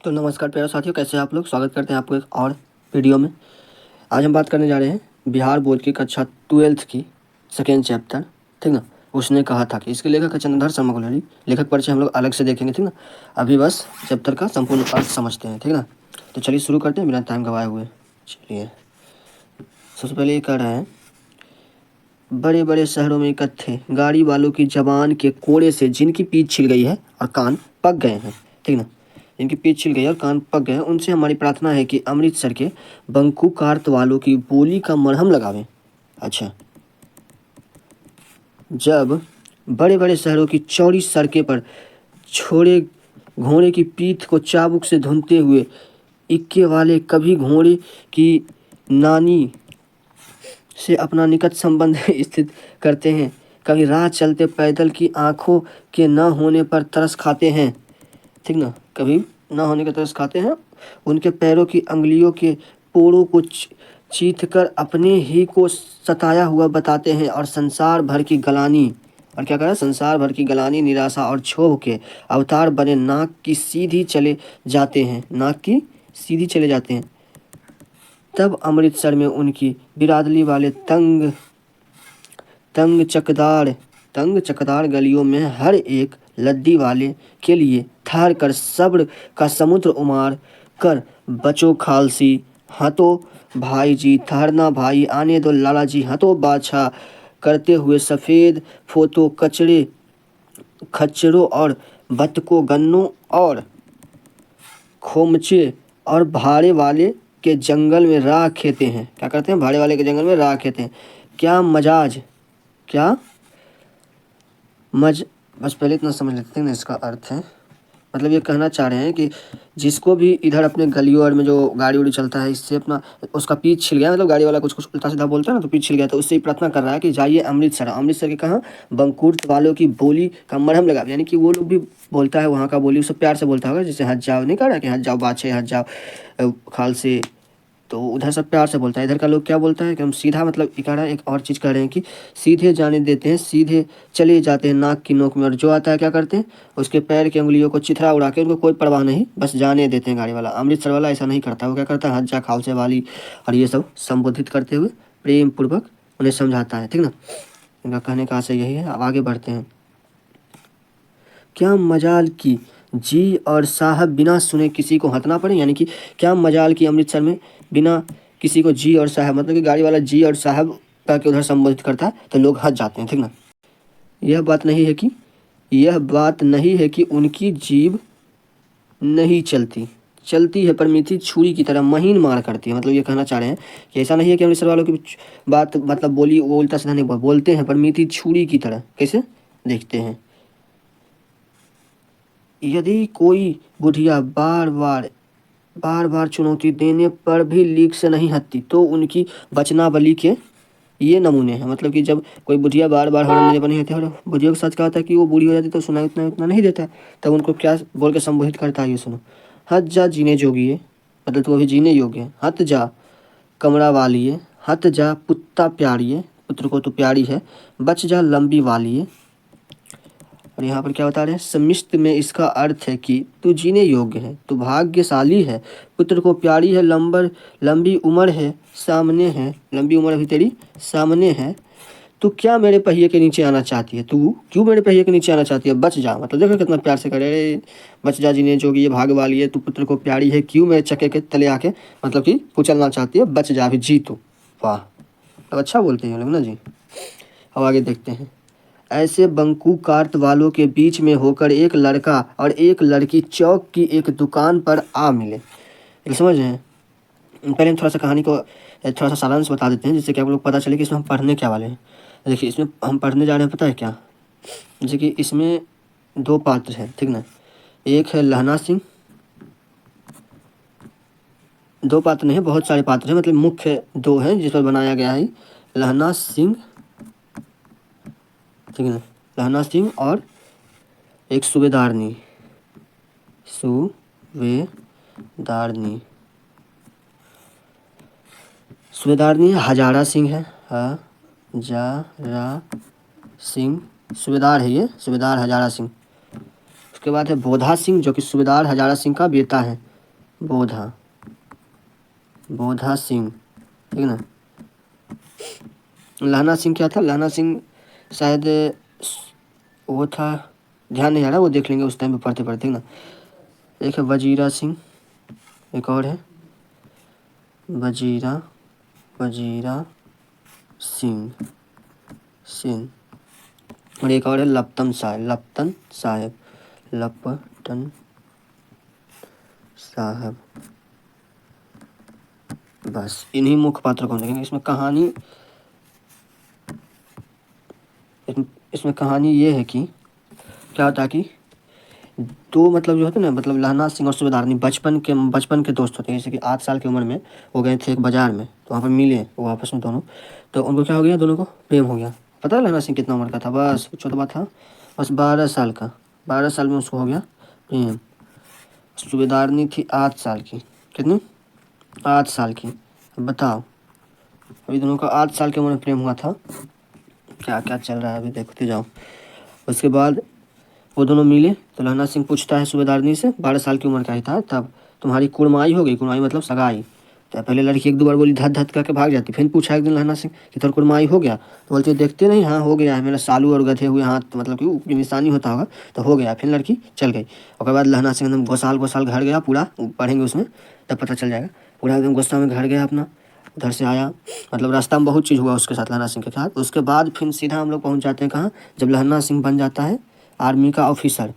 तो नमस्कार प्यारे साथियों, कैसे हैं आप लोग। स्वागत करते हैं आपको एक और वीडियो में। आज हम बात करने जा रहे हैं बिहार बोर्ड की कक्षा 12th की सेकेंड चैप्टर, ठीक ना। उसने कहा था कि इसके लेखक है चंद्रधर शर्मा गुलेरी। लेखक परिचय हम लोग अलग से देखेंगे, ठीक ना। अभी बस चैप्टर का संपूर्ण अर्थ समझते हैं, ठीक ना। तो चलिए शुरू करते हैं बिना टाइम गवाए हुए। चलिए सबसे पहले ये कह रहे हैं, बड़े बड़े शहरों में इकट्ठे गाड़ी वालों की जबान के कोड़े से जिनकी पीठ छिल गई है और कान पक गए हैं, ठीक ना। जिनकी पीठ छिल गई है और कान पक गए हैं, उनसे हमारी प्रार्थना है कि अमृतसर के बंकू कार्त वालों की बोली का मरहम लगावें। अच्छा, जब बड़े बड़े शहरों की चौड़ी सड़कें पर छोड़े घोड़े की पीठ को चाबुक से धुनते हुए इक्के वाले कभी घोड़े की नानी से अपना निकट संबंध स्थित करते हैं, कभी राह चलते पैदल की आंखों के न होने पर तरस खाते हैं, ठीक ना। कभी न होने का तरस खाते हैं। उनके पैरों की अंगुलियों के पोरों को चीथ कर अपने ही को सताया हुआ बताते हैं और संसार भर की गलानी, और क्या करें, संसार भर की गलानी, निराशा और क्षोभ के अवतार बने नाक की सीधी चले जाते हैं, नाक की सीधी चले जाते हैं। तब अमृतसर में उनकी बिरादरी वाले तंग चकदार गलियों में हर एक लद्दी वाले के लिए ठहर कर सब्र का समुद्र उमार कर बचो खालसी, हतो भाई जी, ठहरना भाई, आने दो लाला जी, हतो बाछा करते हुए सफ़ेद फोतो कचड़े खच्चरों और बतकों, गन्नों और खोमचे और भाड़े वाले के जंगल में राह खेते हैं। क्या करते हैं, भाड़े वाले के जंगल में राह खेते हैं। क्या मजाज, क्या बस पहले इतना समझ लेते हैं ना इसका अर्थ है। मतलब ये कहना चाह रहे हैं कि जिसको भी इधर अपने गलियों और में जो गाड़ी उड़ी चलता है, इससे अपना उसका पीठ छिल गया, मतलब गाड़ी वाला कुछ कुछ उल्टा सीधा बोलता है ना, तो पीठ छिल गया, तो उससे ही प्रार्थना कर रहा है कि जाइए अमृतसर। अमृतसर के कहाँ, बंकुर्त वालों की बोली का मरहम लगा, यानी कि वो लोग भी बोलता है वहाँ का बोली, उससे प्यार से बोलता होगा। जैसे हज जाओ नहीं कह रहा कि हज जाओ बादशाह, हज जाओ खालसे, तो उधर सब प्यार से बोलता है। इधर का लोग क्या बोलता है कि हम सीधा, मतलब कह रहा है एक और चीज़ कह रहे हैं कि सीधे जाने देते हैं, सीधे चले जाते हैं नाक की नोक में, और जो आता है क्या करते हैं, उसके पैर की उंगलियों को चिथड़ा उड़ा के, उनको कोई परवाह नहीं, बस जाने देते हैं गाड़ी वाला। अमृतसर वाला ऐसा नहीं करता, वो क्या करता है, हज्जा खालसे वाली और ये सब संबोधित करते हुए प्रेम पूर्वक उन्हें समझाता है, ठीक ना। इनका कहने का आशय यही है। अब आगे बढ़ते हैं। क्या मजाल की जी और साहब बिना सुने किसी को हंसना पड़े, यानी कि क्या मजाल की अमृतसर में बिना किसी को जी और साहब, मतलब कि गाड़ी वाला जी और साहब कह के उधर संबोधित करता है तो लोग हंस जाते हैं, ठीक ना। यह बात नहीं है कि उनकी जीभ नहीं चलती है, पर मीठी छुरी की तरह महीन मार करती है। मतलब ये कहना चाह रहे हैं कि ऐसा नहीं है कि अमृतसर वालों की बात, मतलब बोली वो उल्टा सीधा नहीं बोलते हैं, पर मीठी छुरी की तरह। कैसे देखते हैं, यदि कोई बुढ़िया बार बार चुनौती देने पर भी लीक से नहीं हटती, तो उनकी वचनावली के ये नमूने हैं। मतलब कि जब कोई बुढ़िया बार बार हॉर्न देने पर नहीं हटती, और बुढ़िया के साथ क्या होता है कि वो बूढ़ी हो जाती तो सुनाई उतना उतना नहीं देता, तब उनको क्या बोल के संबोधित करता है, ये सुनो। हट जा जीने जोगिए, मतलब तू अभी जीने योग्य है। हट जा कमरा वालिए, हट जा पुत्ता प्यारिए, पुत्र को तो प्यारी है। बच जा लंबी वालिए। और यहाँ पर क्या बता रहे हैं, सम्मिश्र में इसका अर्थ है कि तू जीने योग्य है, तू भाग्यशाली है, पुत्र को प्यारी है, लंबी उम्र है सामने है, लंबी उम्र अभी तेरी सामने है। तू क्या मेरे पहिए के नीचे आना चाहती है, तू क्यों मेरे पहिए के नीचे आना चाहती है। बच जा, मतलब देखो कितना प्यार से करे, बच जा जीने जोगी ये भाग वाली है, तू पुत्र को प्यारी है, क्यों मेरे चक्के के तले आके मतलब कि कुचलना चाहती है, बच जा अभी जी तू। वाह, तो अच्छा बोलते हैं लोग ना जी। अब आगे देखते हैं। ऐसे बंकू कार्त वालों के बीच में होकर एक लड़का और एक लड़की चौक की एक दुकान पर आ मिले। ये समझ रहे हैं। पहले हम थोड़ा सा कहानी को थोड़ा सा सारांश बता देते हैं, जिससे कि आप लोग पता चले कि इसमें हम पढ़ने क्या वाले हैं। देखिए इसमें हम पढ़ने जा रहे हैं, पता है क्या, जैसे कि इसमें दो पात्र हैं, ठीक ना। एक है लहना सिंह, दो पात्र नहीं, बहुत सारे पात्र हैं, मतलब मुख्य दो हैं जिस पर बनाया गया है, लहना सिंह, ठीक है, लहना सिंह और एक सूबेदारनी हजारा सिंह है, हजारा सिंह सूबेदार है, ये सूबेदार हजारा सिंह। उसके बाद है बोधा सिंह, जो कि सूबेदार हजारा सिंह का बेटा है, बोधा, बोधा सिंह, ठीक ना। लहना सिंह क्या था? लहना सिंह शायद वो था, ध्यान नहीं आ रहा, वो देख लेंगे उस टाइम पे पढ़ते पढ़ते, ठीक ना। एक है वजीरा सिंह, एक और है वजीरा, वजीरा सिंह, सिंह, और एक और है लपतन साहब, लपतन साहब, लपतन साहब। बस इन्हीं मुख्य पात्रों को हम देखेंगे। इसमें कहानी, इसमें कहानी ये है कि क्या होता है कि दो मतलब जो होते हैं ना, मतलब लहना सिंह और सूबेदारनी बचपन के दोस्त होते हैं। जैसे कि 8 साल की उम्र में वो गए थे एक बाजार में, तो वहाँ पर मिले वो आपस में दोनों, तो उनको क्या हो गया, दोनों को प्रेम हो गया। पता है लहना सिंह कितना उम्र का था? बस छोटा था, बस 12 साल का, 12 साल में उसको हो गया प्रेम। सूबेदारनी थी 8 साल की, कितनी? 8 साल की। अब बताओ, अभी दोनों का 8 साल की उम्र में प्रेम हुआ था, क्या क्या चल रहा है अभी देखते जाओ। उसके बाद वो दोनों मिले तो लहना सिंह पूछता है सूबेदारनी से, 12 साल की उम्र का ही था तब, तुम्हारी कुड़माई हो गई? कुड़माई मतलब सगाई। तो पहले लड़की एक दो बार बोली, धत धत करके भाग जाती। फिर पूछा एक दिन लहना सिंह कि तुम्हारी कुड़माई हो गया? तो बोलती है देखते नहीं, हाँ हो गया है, मेरा सालू और गधे हुए हाथ, मतलब कि वो निशानी होता होगा, तो हो गया। फिर लड़की चल गई। उसके बाद लहना सिंह एकदम घोसाल घोसाल घर गया पूरा, पढ़ेंगे उसमें तब पता चल जाएगा। पूरा एकदम गुस्सा में घर गया अपना, उधर से आया, मतलब रास्ता में बहुत चीज़ हुआ उसके साथ, लहना सिंह के साथ। उसके बाद फिर सीधा हम लोग पहुँच जाते हैं कहाँ, जब लहना सिंह बन जाता है आर्मी का ऑफिसर,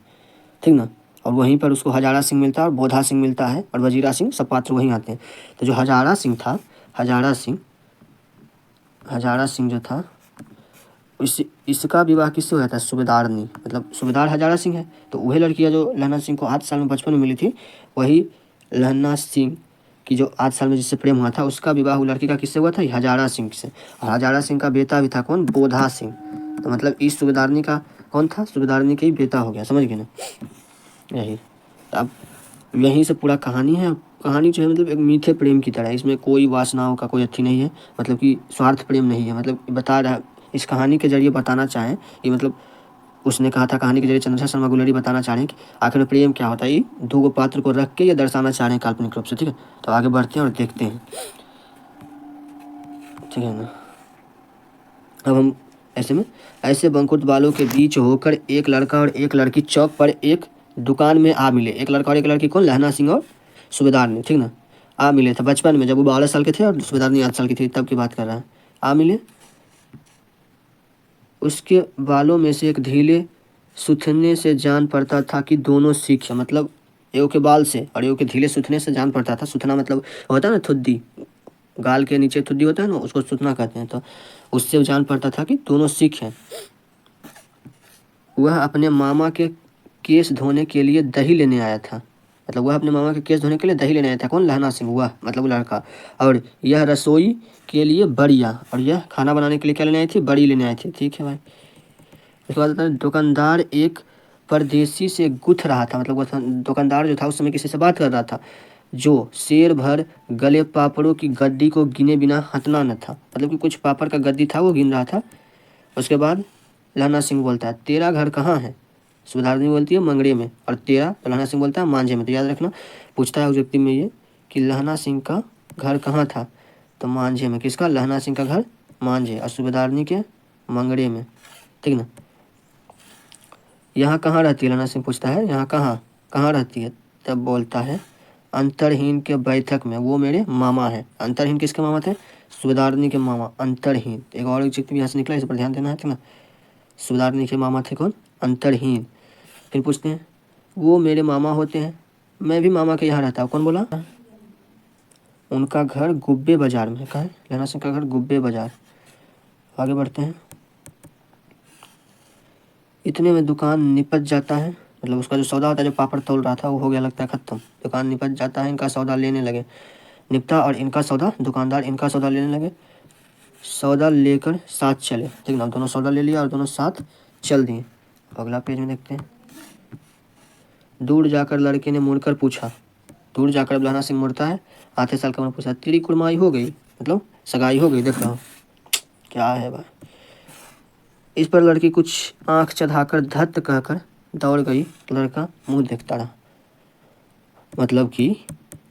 ठीक ना। और वहीं पर उसको हजारा सिंह मिलता है और बोधा सिंह मिलता है और वजीरा सिंह, सब पात्र वहीं आते हैं। तो जो हजारा सिंह था, हजारा सिंह, हजारा सिंह जो था, इसका विवाह किससे हुआ था? सूबेदारनी, मतलब सूबेदार हजारा सिंह है, तो वही लड़कियाँ जो लहना सिंह को 8 साल में बचपन में मिली थी, वही लहना सिंह की जो 8 साल में जिससे प्रेम हुआ था, उसका विवाह वो लड़की का किससे हुआ था? हजारा सिंह से। और हजारा सिंह का बेटा भी था कौन? बोधा सिंह। तो मतलब इस सूबेदारनी का कौन था? सूबेदारनी का ही बेटा हो गया, समझ गए ना। यही, अब यहीं से पूरा कहानी है। कहानी जो है मतलब एक मीठे प्रेम की तरह है, इसमें कोई वासनाओं का कोई अच्छी नहीं है, मतलब कि स्वार्थ प्रेम नहीं है। मतलब बता रहा, इस कहानी के जरिए बताना चाहें ये, मतलब उसने कहा था कहानी के जरिए, चंद्रशेखर शर्मा गुलेरी बताना चाह रहे हैं कि आखिर में प्रेम क्या होता है। ये दो गो पात्र को रख के ये दर्शाना चाह रहे हैं काल्पनिक रूप से, ठीक है। तो आगे बढ़ते हैं और देखते हैं, ठीक है ना। अब हम ऐसे में, ऐसे बंकुट बालों के बीच होकर एक लड़का और एक लड़की चौक पर एक दुकान में आ मिले। एक लड़का और एक लड़की कौन? लहना सिंह और सूबेदार ने, ठीक ना। आ मिले थे बचपन में, जब वो 12 साल के थे और सूबेदारनी 8 साल की थी, तब की बात कर रहा है। आ मिले, उसके बालों में से एक ढीले सुथने से जान पड़ता था कि दोनों सिख हैं। मतलब एगो के बाल से और एगो के ढीले सुथने से जान पड़ता था। सुथना मतलब होता है ना थुद्दी, गाल के नीचे थुद्दी होता है ना, उसको सुथना कहते हैं। तो उससे जान पड़ता था कि दोनों सिख हैं। वह अपने मामा के केस धोने के लिए दही लेने आया था। मतलब वह अपने मामा के केस धोने के लिए दही लेने आया था। कौन? लहना सिंह, वह मतलब वो लड़का। और यह रसोई के लिए बड़िया, और यह खाना बनाने के लिए क्या लेने आई थी? बड़ी लेने आई थी, ठीक है भाई। उसके बाद दुकानदार एक परदेसी से गुथ रहा था। मतलब वो दुकानदार जो था उस समय किसी से बात कर रहा था, जो शेर भर गले पापड़ों की गड्डी को गिने बिना हटना न था। मतलब कि कुछ पापड़ का गड्डी था, वो गिन रहा था। उसके बाद लहना सिंह बोलता है तेरा घर कहाँ है? सुधारनी बोलती है मंगड़े में, और तेरा, तो लहना सिंह बोलता है मांझे में। तो याद रखना, पूछता है ऑब्जेक्टिव में ये कि लहना सिंह का घर कहाँ था? तो मांझे में। किसका? लहना सिंह का घर मांझे, और सूबेदारनी के मंगड़े में, ठीक ना। यहाँ कहाँ रहती है? लहना सिंह पूछता है यहाँ कहाँ कहाँ रहती है? तब बोलता है अंतरहीन के बैठक में, वो मेरे मामा है। अंतरहीन किसके मामा थे? सूबेदारनी के मामा, अंतरहीन। एक और ऑब्जेक्टिव यहाँ से निकला, इस पर ध्यान देना है, ठीक ना। सूबेदारनी के मामा थे कौन? अंतरहीन। फिर पूछते हैं वो मेरे मामा होते हैं, मैं भी मामा के यहाँ रहता हूँ। कौन बोला? उनका घर गुब्बे बाजार में। कहाँ है? लहना सिंह का घर गुब्बे बाजार। आगे बढ़ते हैं। इतने में दुकान निपट जाता है, मतलब उसका जो सौदा होता है, जो पापड़ तोल रहा था, वो हो गया लगता है खत्म। दुकान निपट जाता है, इनका सौदा लेने लगे, निपटा और इनका सौदा, दुकानदार इनका सौदा लेने लगे। सौदा लेकर साथ चले, ठीक ना। दोनों सौदा ले लिया और दोनों साथ चल दिए। अगला पेज में देखते हैं। दूर जाकर लड़के ने मुड़कर पूछा, दूर जाकर अब लहना सिंह मुड़ता है, आधे साल का उम्र, पूछा तेरी कुड़माई हो गई? मतलब सगाई हो गई? देख रहा हूँ क्या है भाई। इस पर लड़की कुछ आंख चढ़ाकर धत कहकर दौड़ गई। लड़का मुंह देखता रहा। मतलब कि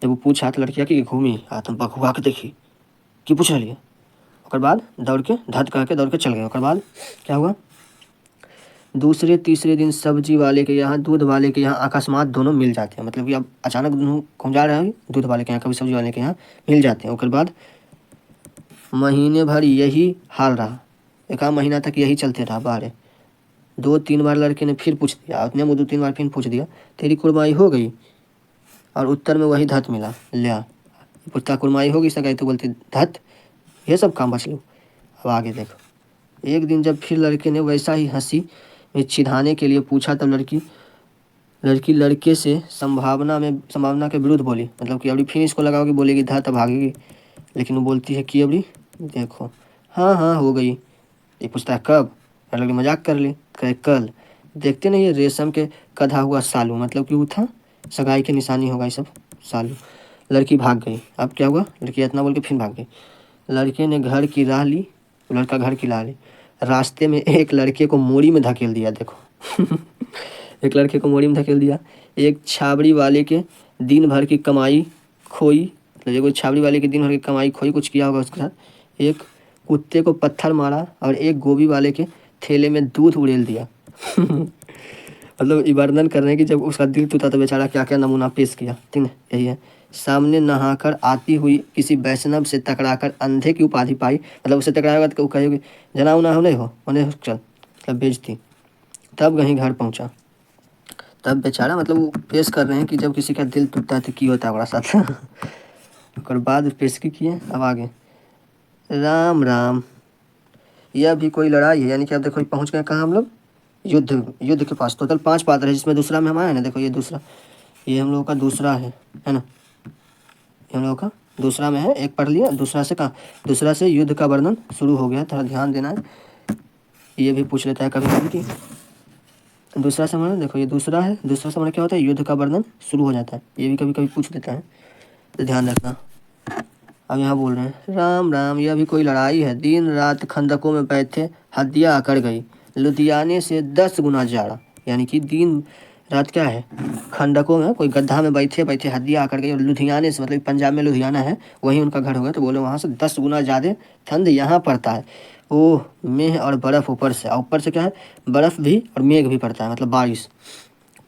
जब वो पूछा तो लड़किया कि घूमी आ तुम बखुआ के देखी कि पूछ रही है। उसके बाद दौड़ के धत करके दौड़ के चल गए। उसके बाद क्या हुआ, दूसरे तीसरे दिन सब्जी वाले के यहाँ दूध वाले के यहाँ अकस्मात दोनों मिल जाते हैं। मतलब कि अब अचानक दोनों कौन जा रहे हैं, दूध वाले के यहाँ कभी सब्जी वाले के यहाँ मिल जाते हैं। उसके बाद महीने भर यही हाल रहा, एक आध महीना तक यही चलते रहा। बारे 2-3 बार लड़के ने फिर पूछ दिया, अपने मुँह 2-3 बार फिर पूछ दिया तेरी कुर्बाई हो गई, और उत्तर में वही धत मिला। लिया पूछता कुर्बाई होगी सगाई, तो बोलती धत ये सब काम बच लो। अब आगे देखो, एक दिन जब फिर लड़के ने वैसा ही हंसी में चिढ़ाने के लिए पूछा तब लड़की लड़के से संभावना के विरुद्ध बोली। मतलब कि अभी फिर इसको लगाओ कि बोलेगी धत भागेगी, लेकिन वो बोलती है कि अभी देखो हाँ हाँ हो गई। ये पूछता है कब, लड़की मजाक कर ली, कहे कल। देखते नहीं ये रेशम के कधा हुआ सालू, मतलब कि वो था सगाई की निशानी होगा ये सब सालू। लड़की भाग गई। अब क्या हुआ, लड़की इतना बोल के फिर भाग गई। लड़के ने घर की राह ली, लड़का घर की राह ली, रास्ते में एक लड़के को मोड़ी में धकेल दिया। देखो एक लड़के को मोड़ी में धकेल दिया। एक छाबड़ी वाले के दिन भर की कमाई खोई, मतलब एक छाबड़ी वाले के दिन भर की कमाई खोई, कुछ किया होगा उसके साथ। एक कुत्ते को पत्थर मारा और एक गोभी वाले के थैले में दूध उड़ेल दिया। मतलब ये वर्णन कर रहे हैं कि जब उसका दिल टूटा तो बेचारा क्या क्या नमूना पेश किया। ठीक है, यही है। सामने नहाकर आती हुई किसी वैष्णव से टकराकर अंधे की उपाधि पाई। मतलब उससे टकराएगा तो कहेगी जना उना हो नहीं हो उन्हें चल, मतलब बेचती। तब कहीं घर पहुंचा, तब बेचारा मतलब वो पेश कर रहे हैं कि जब किसी का दिल टूटता है तो की होता है बड़ा साथ। और बाद पेश की किए। अब आगे राम राम, यह भी कोई लड़ाई है। यानी कि अब देखो पहुंच गए कहाँ हम लोग, युद्ध के पास। टोटल 5 पात्र है, जिसमें दूसरा में हमारा है ना। देखो ये दूसरा, ये हम लोगों का दूसरा है ना, ये हम लोगों का दूसरा में है। एक पढ़ लिया, दूसरा से कहाँ, दूसरा से युद्ध का वर्णन शुरू हो गया। थोड़ा ध्यान देना है, ये भी पूछ लेता है कभी कभी कि दूसरा से हमारा, देखो ये दूसरा है, दूसरा से हमारा क्या होता है, युद्ध का वर्णन शुरू हो जाता है। ये भी कभी कभी पूछ देता है, तो ध्यान रखना। अब यहाँ बोल रहे हैं राम राम, यह भी कोई लड़ाई है। दिन रात खंदकों में बैठे हड्डियाँ अकड़ गई, लुधियाने से 10 गुना ज़्यादा। यानी कि दिन रात क्या है, खंडकों में कोई गड्ढा में बैठे बैठे हड्डियाँ आकर गई। और लुधियाने से मतलब पंजाब में लुधियाना है, वहीं उनका घर होगा। तो बोले वहाँ से 10 गुना ज़्यादा ठंड यहाँ पड़ता है। ओह मेघ और बर्फ़ ऊपर से, और ऊपर से क्या है, बर्फ़ भी और मेघ भी पड़ता है, मतलब बारिश।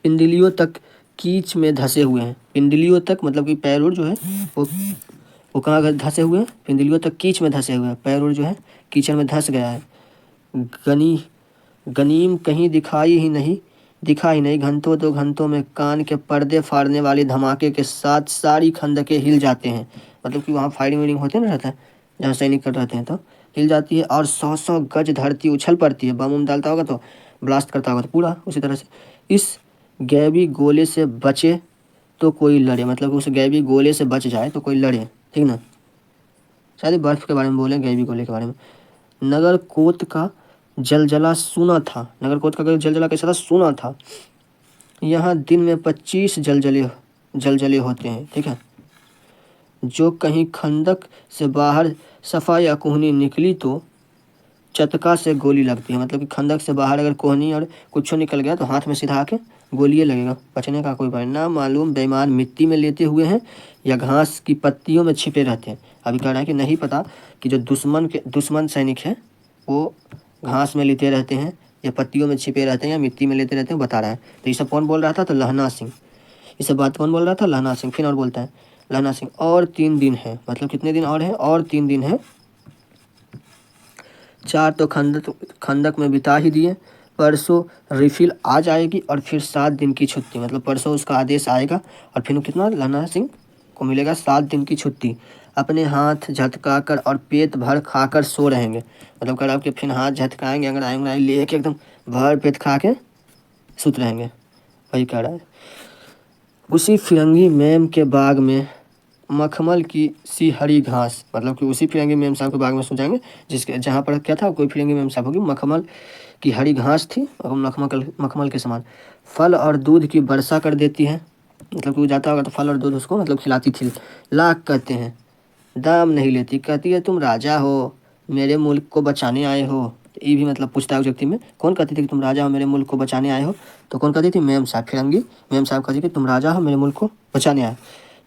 पिंडलियों तक कीच में धंसे हुए हैं। पिंडलियों तक मतलब कि पैर जो है वो कहाँ धंसे हुए हैं, पिंडलियों तक कीच में धंसे हुए हैं। पैर जो है कीचड़ में धंस गया है। गनीम कहीं दिखा ही नहीं। घंटों 2 घंटों में कान के पर्दे फाड़ने वाले धमाके के साथ सारी खंदकें हिल जाते हैं। मतलब कि वहाँ फायरिंग वीरिंग होते ना रहता है, जहाँ सैनिक कर रहते हैं तो हिल जाती है। और 100-100 गज धरती उछल पड़ती है। बम डालता होगा तो ब्लास्ट करता होगा तो पूरा उसी तरह से। इस गैबी गोले से बचे तो कोई लड़े, मतलब उस गैबी गोले से बच जाए तो कोई लड़े। ठीक ना, शायद बर्फ के बारे में बोले, गैबी गोले के बारे में। नगर कोत का जलजला सूना था। नगर कोत का जलजला कैसा था, सूना था। यहाँ दिन में 25 जलजले होते हैं। ठीक है, जो कहीं खंदक से बाहर सफा या कोहनी निकली तो चटका से गोली लगती है। मतलब कि खंदक से बाहर अगर कोहनी और कुछ निकल गया तो हाथ में सीधा आके गोलियाँ लगेगा, बचने का कोई उपाय ना मालूम। बेईमान मिट्टी में लेटे हुए हैं या घास की पत्तियों में छिपे रहते हैं। अभी कह रहा है कि नहीं पता कि जो दुश्मन सैनिक है वो घास में लेटे रहते हैं या पत्तियों में छिपे रहते हैं या मिट्टी में लेटे रहते हैं, बता रहा है। तो ये सब कौन बोल रहा था, तो लहना सिंह। ये सब बात कौन बोल रहा था, लहना सिंह। फिर और बोलता है लहना सिंह, और 3 दिन है। मतलब कितने दिन और है, और 3 दिन है। 4 तो खंदक में बिता ही दिए, परसों रिफिल आ जाएगी और फिर 7 दिन की छुट्टी। मतलब परसों उसका आदेश आएगा और फिर कितना लहना सिंह को मिलेगा 7 दिन की छुट्टी। अपने हाथ झटकाकर और पेट भर खाकर सो रहेंगे। मतलब कह रहा है कि फिर हाथ झटकाएंगे, अंगड़ाई ले के एकदम भर पेट खा के सुत रहेंगे, वही कह रहा है। उसी फिरंगी मेम के बाग में मखमल की सी हरी घास, मतलब कि उसी फिरंगी मेम साहब के बाग में सो जाएंगे जिसके जहाँ पर क्या था, कोई फिरंगी मेम साहब होगी, मखमल की हरी घास थी और मखमल के समान। फल और दूध की वर्षा कर देती है। मतलब कि वो जाता होगा तो फल और दूध उसको मतलब खिलाती थी। लाख कहते हैं, दाम नहीं लेती। कहती है तुम राजा हो, मेरे मुल्क को बचाने आए हो। ये भी मतलब पूछता है उस व्यक्ति में, कौन कहती थी कि तुम राजा हो मेरे मुल्क को बचाने आए हो, तो कौन कहती थी, मेम साहब। फिरंगी मेम साहब कहती कि तुम राजा हो मेरे मुल्क को बचाने आए।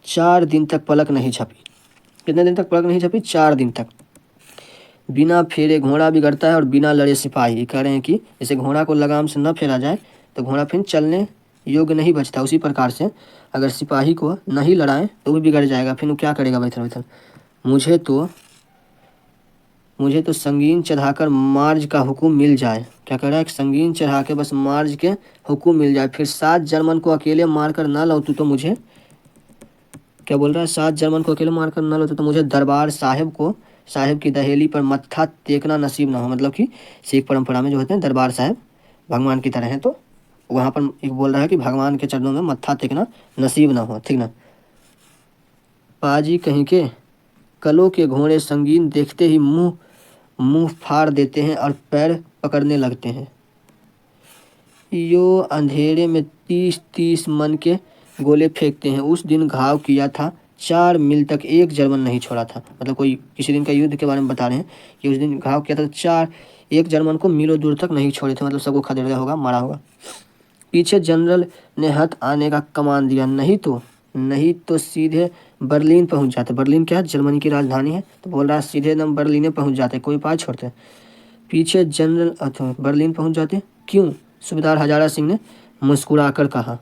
4 दिन तक पलक नहीं झपी। कितने दिन तक पलक नहीं झपी? 4 दिन तक। बिना फेरे घोड़ा बिगड़ता है और बिना लड़े सिपाही। ये कह रहे हैं कि जैसे घोड़ा को लगाम से न फेरा जाए तो घोड़ा फिर चलने योग्य नहीं बचता, उसी प्रकार से अगर सिपाही को नहीं लड़ाएं तो भी बिगड़ जाएगा, फिर वो क्या करेगा बैठल बैठल। मुझे तो संगीन चढ़ाकर मार्च का हुक्म मिल जाए। क्या कह रहा है? संगीन चढ़ा के बस मार्च के हुक्म मिल जाए, फिर 7 जर्मन को अकेले मारकर ना लौटूं तो मुझे, क्या बोल रहा है, 7 जर्मन को अकेले मारकर ना लौटूं तो मुझे दरबार साहिब की दहेली पर मत्था टेकना नसीब ना हो। मतलब कि सिख परंपरा में जो होते हैं दरबार साहिब भगवान की तरह हैं, तो वहाँ पर एक बोल रहा है कि भगवान के चरणों में मत्था टेकना नसीब ना हो, ठीक ना। पाजी कहीं के कलों के घोड़े संगीन देखते ही मुंह मुंह फाड़ देते हैं और पैर पकड़ने लगते हैं। यो अंधेरे में 30-30 मन के गोले फेंकते हैं। उस दिन घाव किया था 4 मील तक एक जर्मन नहीं छोड़ा था। मतलब कोई किसी दिन का युद्ध के बारे में बता रहे हैं कि उस दिन घाव किया था, एक जर्मन को मीलों दूर तक नहीं छोड़े थे, मतलब सबको खदेड़ा होगा, मारा होगा। पीछे जनरल ने हथ आने का कमान दिया, नहीं तो सीधे बर्लिन पहुंच जाते। बर्लिन क्या है? जर्मनी की राजधानी है, तो बोल रहा है सीधे एकदम बर्लिन पहुंच जाते, कोई उपाय छोड़ते। पीछे जनरल अथवा बर्लिन पहुंच जाते। क्यों? सूबेदार हजारा सिंह ने मुस्कुराकर कहा।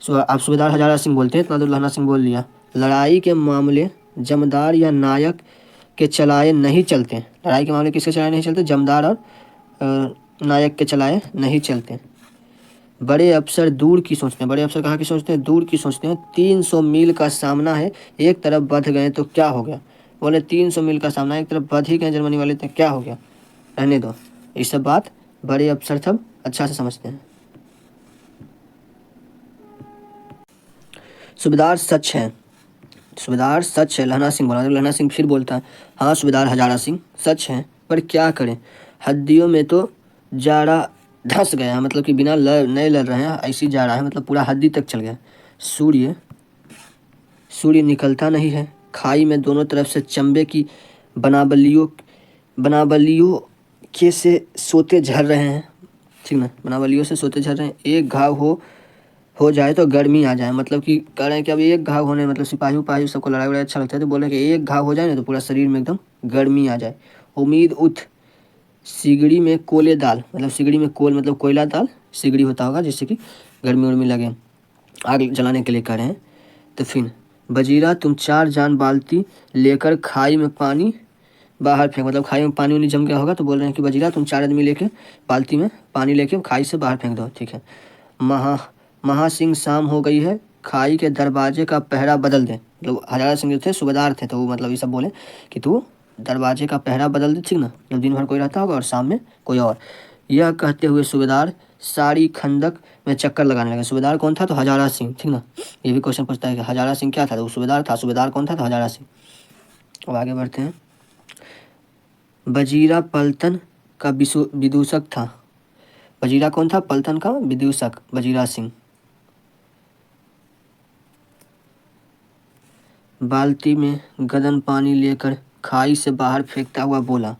आप सूबेदार हजारा सिंह बोलते हैं, इतना तो लहना सिंह बोल लिया। लड़ाई के मामले जमदार या नायक के चलाए नहीं चलते। लड़ाई के मामले किसके चलाए नहीं चलते? जमदार और नायक के चलाए नहीं चलते। बड़े अफसर दूर की सोचते हैं। बड़े अफसर कहाँ की सोचते हैं? दूर की सोचते हैं। 300 मील का सामना है, एक तरफ बध गए तो क्या हो गया। बोले 300 मील का सामना, एक तरफ बध ही गए जर्मनी वाले तो क्या हो गया, रहने दो। ये सब बात बड़े अफसर सब अच्छा से समझते हैं। सूबेदार सच है, सूबेदार सच है, लहना सिंह बोला। लहना सिंह फिर बोलता है, हाँ सूबेदार हजारा सिंह सच है, पर क्या करें, हड्डियों में तो जाड़ा धंस गया है। मतलब कि बिना नहीं लड़ रहे हैं, ऐसी जा रहा है, मतलब पूरा हड्डी तक चल गया। सूर्य निकलता नहीं है। खाई में दोनों तरफ से चंबे की बनावलियों के से सोते झर रहे हैं, ठीक ना, बनावलियों से सोते झर रहे हैं। एक घाव हो जाए तो गर्मी आ जाए। मतलब कि कह रहे हैं कि अभी एक घाव होने, मतलब सिपाही उपाही सबको लड़ाई वड़ाई अच्छा लगता है, तो बोल रहे हैं कि एक घाव हो जाए ना तो पूरा शरीर में एकदम गर्मी आ जाए। उम्मीद उठ सिगड़ी में कोले डाल। मतलब सिगड़ी में कोल मतलब कोयला डाल, सिगड़ी होता होगा जिससे कि गर्मी उर्मी लगे, आग जलाने के लिए कह रहे हैं। तो फिर बजीरा तुम 4 जान बाल्टी लेकर खाई में पानी बाहर फेंक। मतलब खाई में पानी उनी जम गया होगा, तो बोल रहे हैं कि बजीरा तुम 4 आदमी लेके बाल्टी में पानी लेके खाई से बाहर फेंक दो, ठीक है। महासिंह शाम हो गई है, खाई के दरवाजे का पहरा बदल दे। मतलब हजारा सिंह जो थे सूबेदार थे, तो वो मतलब ये सब बोले कि तू दरवाजे का पहरा बदल दे, ठीक ना। मतलब दिन भर कोई रहता होगा और शाम में कोई और। यह कहते हुए सूबेदार सारी खंदक में चक्कर लगाने लगे। सूबेदार कौन था? तो हजारा सिंह, ठीक ना। ये भी क्वेश्चन पूछता है कि हजारा सिंह क्या था? तो वो सूबेदार था। सूबेदार कौन था? तो हजारा सिंह। अब आगे बढ़ते हैं। बजीरा पलटन का विदूषक था। बजीरा कौन था? पलटन का विदूषक बजीरा सिंह। बाल्टी में गदन पानी लेकर खाई से बाहर फेंकता हुआ बोला।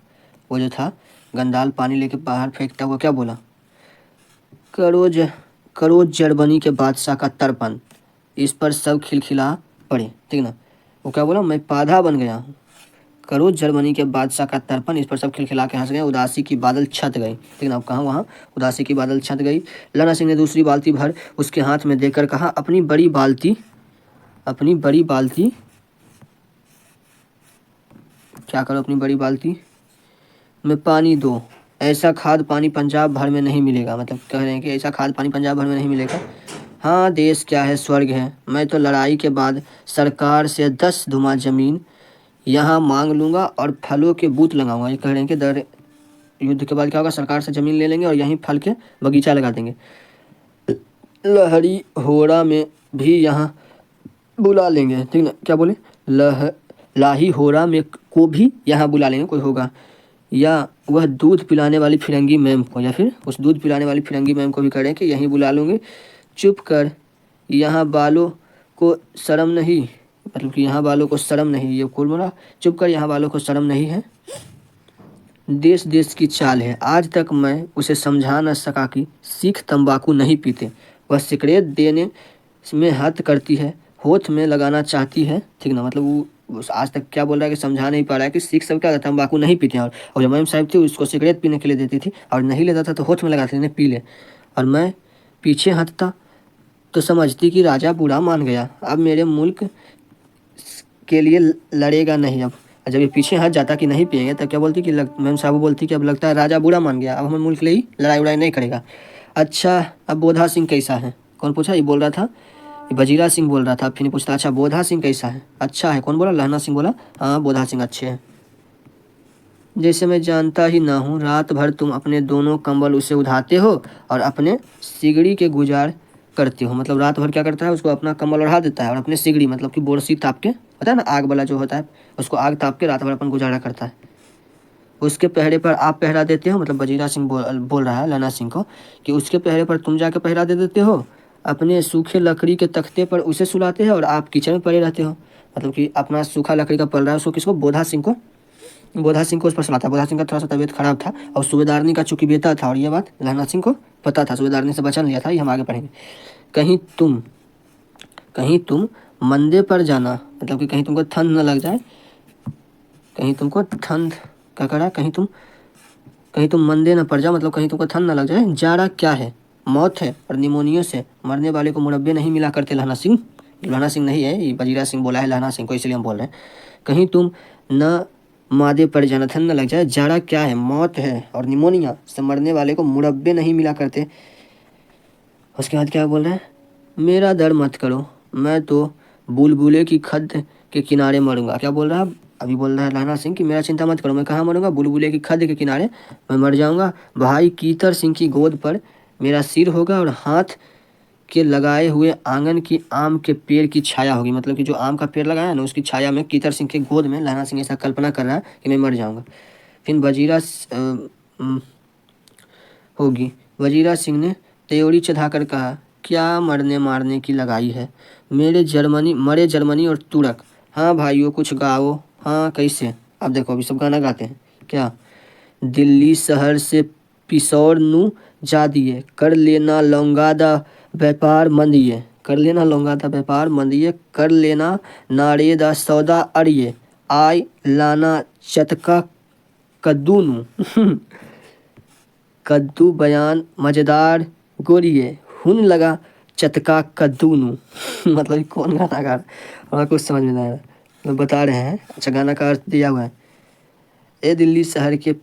वो जो था गंदाल पानी लेकर बाहर फेंकता हुआ क्या बोला? करो जर्मनी के बादशाह का तर्पण। इस पर सब खिलखिला पड़े, ठीक ना। वो क्या बोला? मैं पाधा बन गया हूँ। करो जर्मनी के बादशाह का तर्पण, इस पर सब खिलखिला के हंस गए। उदासी की बादल छत गई, ठीक ना। अब कहाँ? वहाँ उदासी की बादल छत गई। लहना सिंह ने दूसरी बाल्टी भर उसके हाथ में देकर कहा, अपनी बड़ी बाल्टी क्या करो, अपनी बड़ी बाल्टी में पानी दो। ऐसा खाद पानी पंजाब भर में नहीं मिलेगा। मतलब कह रहे हैं कि ऐसा खाद पानी पंजाब भर में नहीं मिलेगा। हाँ, देश क्या है, स्वर्ग है। मैं तो लड़ाई के बाद सरकार से 10 धुमा जमीन यहाँ मांग लूँगा और फलों के बूथ लगाऊंगा। ये कह रहे हैं कि युद्ध के बाद क्या होगा, सरकार से ज़मीन ले लेंगे और यहीं फल के बगीचा लगा देंगे। लहरी होड़ा में भी यहाँ बुला लेंगे, ठीक ना। क्या बोले? लाही होरा में को भी यहाँ बुला लेंगे, कोई होगा, या वह दूध पिलाने वाली फिरंगी मैम को, या फिर उस दूध पिलाने वाली फिरंगी मैम को भी कह रहे हैं कि यहीं बुला लूँगे। चुप कर, यहाँ बालों को शर्म नहीं। मतलब कि यहाँ वालों को शर्म नहीं, ये कौन बोला? चुप कर, यहाँ वालों को शर्म नहीं है। देश देश की चाल है। आज तक मैं उसे समझा न सका कि सिख तंबाकू नहीं पीते। वह में हथ करती है, होठ में लगाना चाहती है, ठीक ना। मतलब वो आज तक क्या बोल रहा है कि समझा नहीं पा रहा है कि सिख सब क्या करता है, तम्बाकू नहीं पीते हैं। और जब मैम साहब थी उसको सिगरेट पीने के लिए देती थी और नहीं लेता था तो होठ में लगाते थे, पी ले। और मैं पीछे हटता तो समझती कि राजा बुरा मान गया, अब मेरे मुल्क के लिए लड़ेगा नहीं। अब जब ये पीछे हट जाता कि नहीं पिएंगे तब क्या बोलती कि मैम साहब बोलती कि अब लगता है राजा बुरा मान गया, अब हमें मुल्क के लिए ही लड़ाई उड़ाई नहीं करेगा। अच्छा, अब बोधा सिंह कैसा है? कौन पूछा? ये बोल रहा था, ये वजीरा सिंह बोल रहा था। फिर पूछता अच्छा बोधा सिंह कैसा है? अच्छा है। कौन बोला? लहना सिंह बोला हाँ बोधा सिंह अच्छे हैं। जैसे मैं जानता ही ना हूँ, रात भर तुम अपने दोनों कंबल उसे उठाते हो और अपने सिगड़ी के गुजार करते हो। मतलब रात भर क्या करता है, उसको अपना कंबल ओढ़ा देता है और अपने सिगड़ी मतलब कि बोरसी ताप के, पता है ना आग वाला जो होता है, उसको आग ताप के रात भर अपन गुजारा करता है। उसके पहरे पर आप पहरा देते हो, मतलब वजीरा सिंह बोल रहा है लहना सिंह को कि उसके पहरे पर तुम जाके पहरा दे देते हो, अपने सूखे लकड़ी के तख्ते पर उसे सुलाते हैं और आप किचन में पड़े रहते हो। मतलब कि अपना सूखा लकड़ी का पल रहा है उसको, किसको? बोधा सिंह को। बोधा सिंह को उस पर सुनाता है। बोधा सिंह का थोड़ा सा तबीयत खराब था और सूबेदारनी का चूंकि बेटा था और ये बात लहना सिंह को पता था, सूबेदारनी से बचन लिया था, ये हम आगे पढ़ेंगे। कहीं तुम मंदे पर जाना, मतलब कि कहीं तुमको ठंड न लग जाए, कहीं तुमको ठंड क्या करा, कहीं तुम मंदे न पड़ जाओ, मतलब कहीं तुमको ठंड न लग जाए। जाड़ा क्या है? मौत है, और निमोनिया से मरने वाले को मुरब्बे नहीं मिला करते। लहना सिंह नहीं है, ये वजीरा सिंह बोला है लहना सिंह को, इसलिए हम बोल रहे हैं। कहीं तुम न मादे पड़ जाना, ठंड न लग जाए। जाड़ा क्या है? मौत है, और निमोनिया से मरने वाले को मुरब्बे नहीं मिला करते। उसके बाद क्या बोल रहे हैं? मेरा डर मत करो, मैं तो बुलबुले की खद के किनारे मरूंगा। क्या बोल रहा है? अभी बोल रहा है लहना सिंह कि मेरा चिंता मत करो, मैं कहाँ मरूंगा? बुलबुले की खद के किनारे मैं मर जाऊंगा। भाई कीतर सिंह की गोद पर मेरा सिर होगा और हाथ के लगाए हुए आंगन की आम के पेड़ की छाया होगी। मतलब कि जो आम का पेड़ लगाया है ना, उसकी छाया में कीतर सिंह के गोद में लहना सिंह ऐसा कल्पना कर रहा है कि मैं मर जाऊंगा। फिर होगी। वजीरा सिंह ने त्योरी चढ़ाकर कहा, क्या मरने मारने की लगाई है? मरे जर्मनी और तुर्क। हाँ भाइयों कुछ गाओ। हाँ कैसे? अब देखो अभी सब गाना गाते हैं। क्या? दिल्ली शहर से पिसौर नु जा दिए, कर लेना लौंगादा व्यापार मंदिए, कर लेना लौंगादा व्यापार मंदिए, कर लेना नारेदा सौदा अड़िए, आय लाना चटका कद्दू नु कद्दू बयान मजेदार गोरिये, हुन लगा चटका कद्दू नु मतलब कौन गाना गा रहा है और कुछ समझ में नहीं आ रहा, तो बता रहे हैं। अच्छा गाना का अर्थ दिया हुआ है। ए दिल्ली शहर के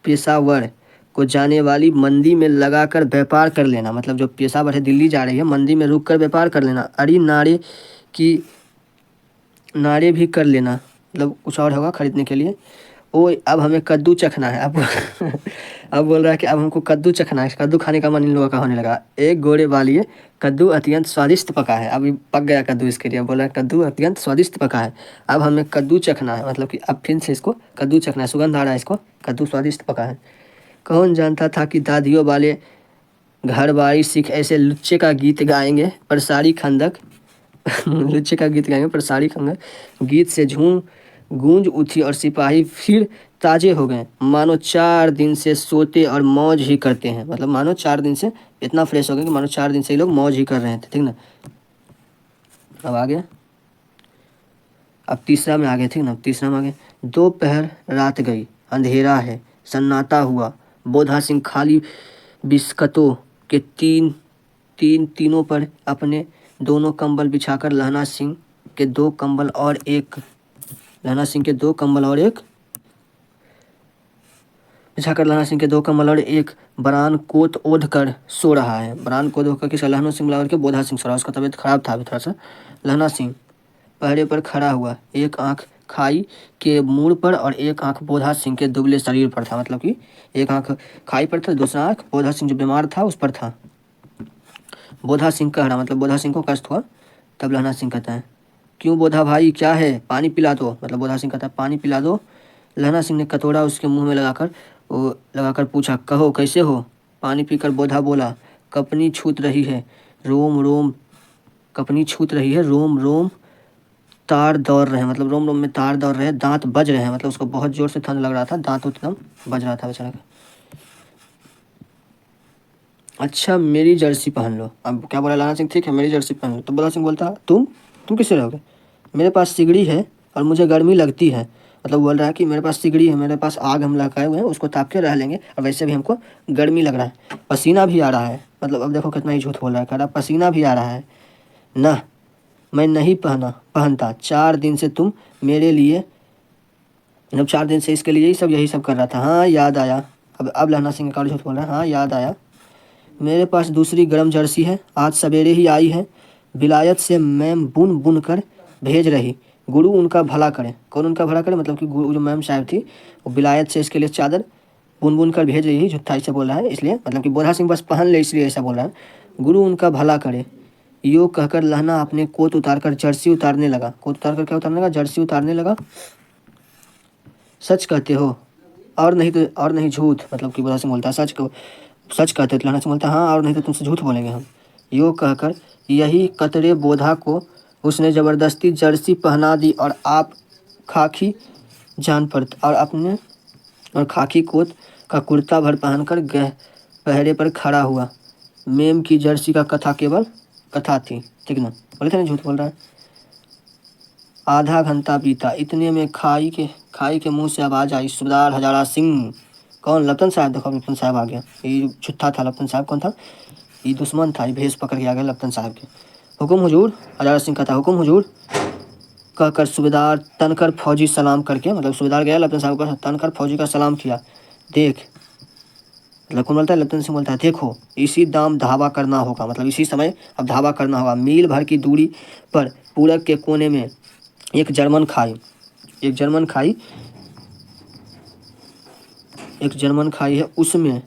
पेशावर को जाने वाली मंदी में लगाकर व्यापार कर लेना, मतलब जो पेशावर है दिल्ली जा रही है, मंदी में रुक कर व्यापार कर लेना। अड़ी की नारे भी कर लेना, मतलब कुछ और होगा खरीदने के लिए। ओ अब हमें कद्दू चखना है अब अब बोल रहा है कि अब हमको कद्दू चखना है, कद्दू खाने का मन इन लोगों का होने लगा। एक घोड़े वाली कद्दू अत्यंत स्वादिष्ट पका है, अभी पक गया कद्दू इसके लिए, बोल रहा है कद्दू अत्यंत स्वादिष्ट पका है, अब हमें कद्दू चखना है। मतलब कि अब फिर से इसको कद्दू चखना है, सुगंध आ रहा है इसको, कद्दू स्वादिष्ट पका है। कौन जानता था कि दादियों वाले घर बारी सिख ऐसे लुच्चे का गीत गाएंगे पर सारी खंदक लुच्चे का गीत गाएंगे पर सारी खंदक गीत से झूम गूंज उठी और सिपाही फिर ताजे हो गए, मानो 4 दिन से सोते और मौज ही करते हैं। मतलब मानो 4 दिन से इतना फ्रेश हो गए कि मानो 4 दिन से ये लोग मौज ही कर रहे थे, ठीक ना। अब आगे, अब तीसरा में आगे, ठीक ना, तीसरा में आगे। दोपहर रात गई, अंधेरा है, सन्नाटा हुआ। बोधा सिंह खाली बिस्कटों के तीनों पर अपने दोनों कंबल बिछाकर लहना सिंह के दो कंबल और एक बिछाकर लहना सिंह के 2 कंबल और एक बरान कोट ओढ़ कर सो रहा है। बरान कोट ओढ़ कर किसका? लहना सिंह मिला करके बोधा सिंह सो रहा है, उसका तबीयत खराब था अभी थोड़ा सा। लहना सिंह पहरे पर खड़ा हुआ, एक आंख खाई के मुड़ पर और एक आंख बोधा सिंह के दुबले शरीर पर था। मतलब कि एक आंख खाई पर था, दूसरा आंख बोधा सिंह जो बीमार था उस पर था। बोधा सिंह कह रहा, मतलब बोधा सिंह को कष्ट हुआ। तब लहना सिंह कहता है, क्यों बोधा भाई क्या है? पानी पिला दो। मतलब बोधा सिंह कहता है पानी पिला दो। लहना सिंह ने कटोरा उसके मुंह में लगाकर पूछा, कहो कैसे हो? पानी पीकर बोधा बोला, कपनी छूट रही है, रोम रोम कपनी छूट रही है, रोम रोम तार दौड़ रहे हैं। मतलब रोम रोम में तार दौड़ रहे हैं, दांत बज रहे हैं। मतलब उसको बहुत जोर से ठंड लग रहा था, दांत एकदम बज रहा था बेचारा का। अच्छा मेरी जर्सी पहन लो। अब क्या बोला लाना सिंह, ठीक है मेरी जर्सी पहन लो। तो बोला सिंह बोलता तुम किससे रहोगे? मेरे पास सिगड़ी है और मुझे गर्मी लगती है। मतलब बोल रहा है कि मेरे पास सिगड़ी है, मेरे पास आग हम लगाए हुए हैं, उसको ताप के रह लेंगे, और वैसे भी हमको गर्मी लग रहा है, पसीना भी आ रहा है। मतलब अब देखो कितना ही झूठ बोल रहा है, कह रहा पसीना भी आ रहा है ना, मैं नहीं पहनता। 4 दिन से तुम मेरे लिए, मतलब 4 दिन से इसके लिए यही सब कर रहा था। हाँ याद आया। अब लहना सिंह का झूठ बोल रहा है। हाँ याद आया, मेरे पास दूसरी गर्म जर्सी है, आज सवेरे ही आई है, विलायत से मैम बुन बुन कर भेज रही, गुरु उनका भला करे। कौन उनका भला करे? मतलब कि गुरु जो मैम साहब थी, वो विलायत से इसके लिए चादर बुन बुन कर भेज रही है। झूठा से बोल रहा है इसलिए, मतलब कि बोधा सिंह बस पहन ले इसलिए ऐसा बोल रहा है। गुरु उनका भला करे, यो कहकर लहना अपने कोट उतार कर जर्सी उतारने लगा। कोट उतार कर क्या उतारने लगा? जर्सी उतारने लगा। सच कहते हो और नहीं तो और नहीं झूठ, मतलब कि बोधा सिंह बोलता है सच कहते हो? तो लहना सिंह बोलता है हाँ, और नहीं तो तुमसे झूठ बोलेंगे हम। यो कहकर यही कतरे बोधा को उसने ज़बरदस्ती जर्सी पहना दी, और आप खाकी जान पर और अपने और खाकी कोट का कुर्ता भर पहनकर गह पहरे पर खड़ा हुआ। मेम की जर्सी का कथा केवल कथा थी, ठीक ना? बोले थे ना झूठ बोल रहा है। आधा घंटा बीता, इतने में खाई के मुंह से आवाज आई, सूबेदार हजारा सिंह। कौन? लपतन साहब। देखो लपतन साहब आ गया। ये छुट्टा था लपतन साहब। कौन था? ये दुश्मन था, ये भेष पकड़ के आ गया लपतन साहब के। हुकुम हुजूर, हजारा सिंह कहता हुकुम हुजूर, कहकर सूबेदार तनकर फौजी सलाम करके, मतलब सूबेदार गया लपतन साहब का तनकर फौजी का सलाम किया। देख, मतलब कौन बोलता है? लपतन सिंह बोलता है देखो, इसी दाम धावा करना होगा, मतलब इसी समय अब धावा करना होगा। मील भर की दूरी पर पूरब के कोने में एक जर्मन खाई एक जर्मन खाई है, उसमें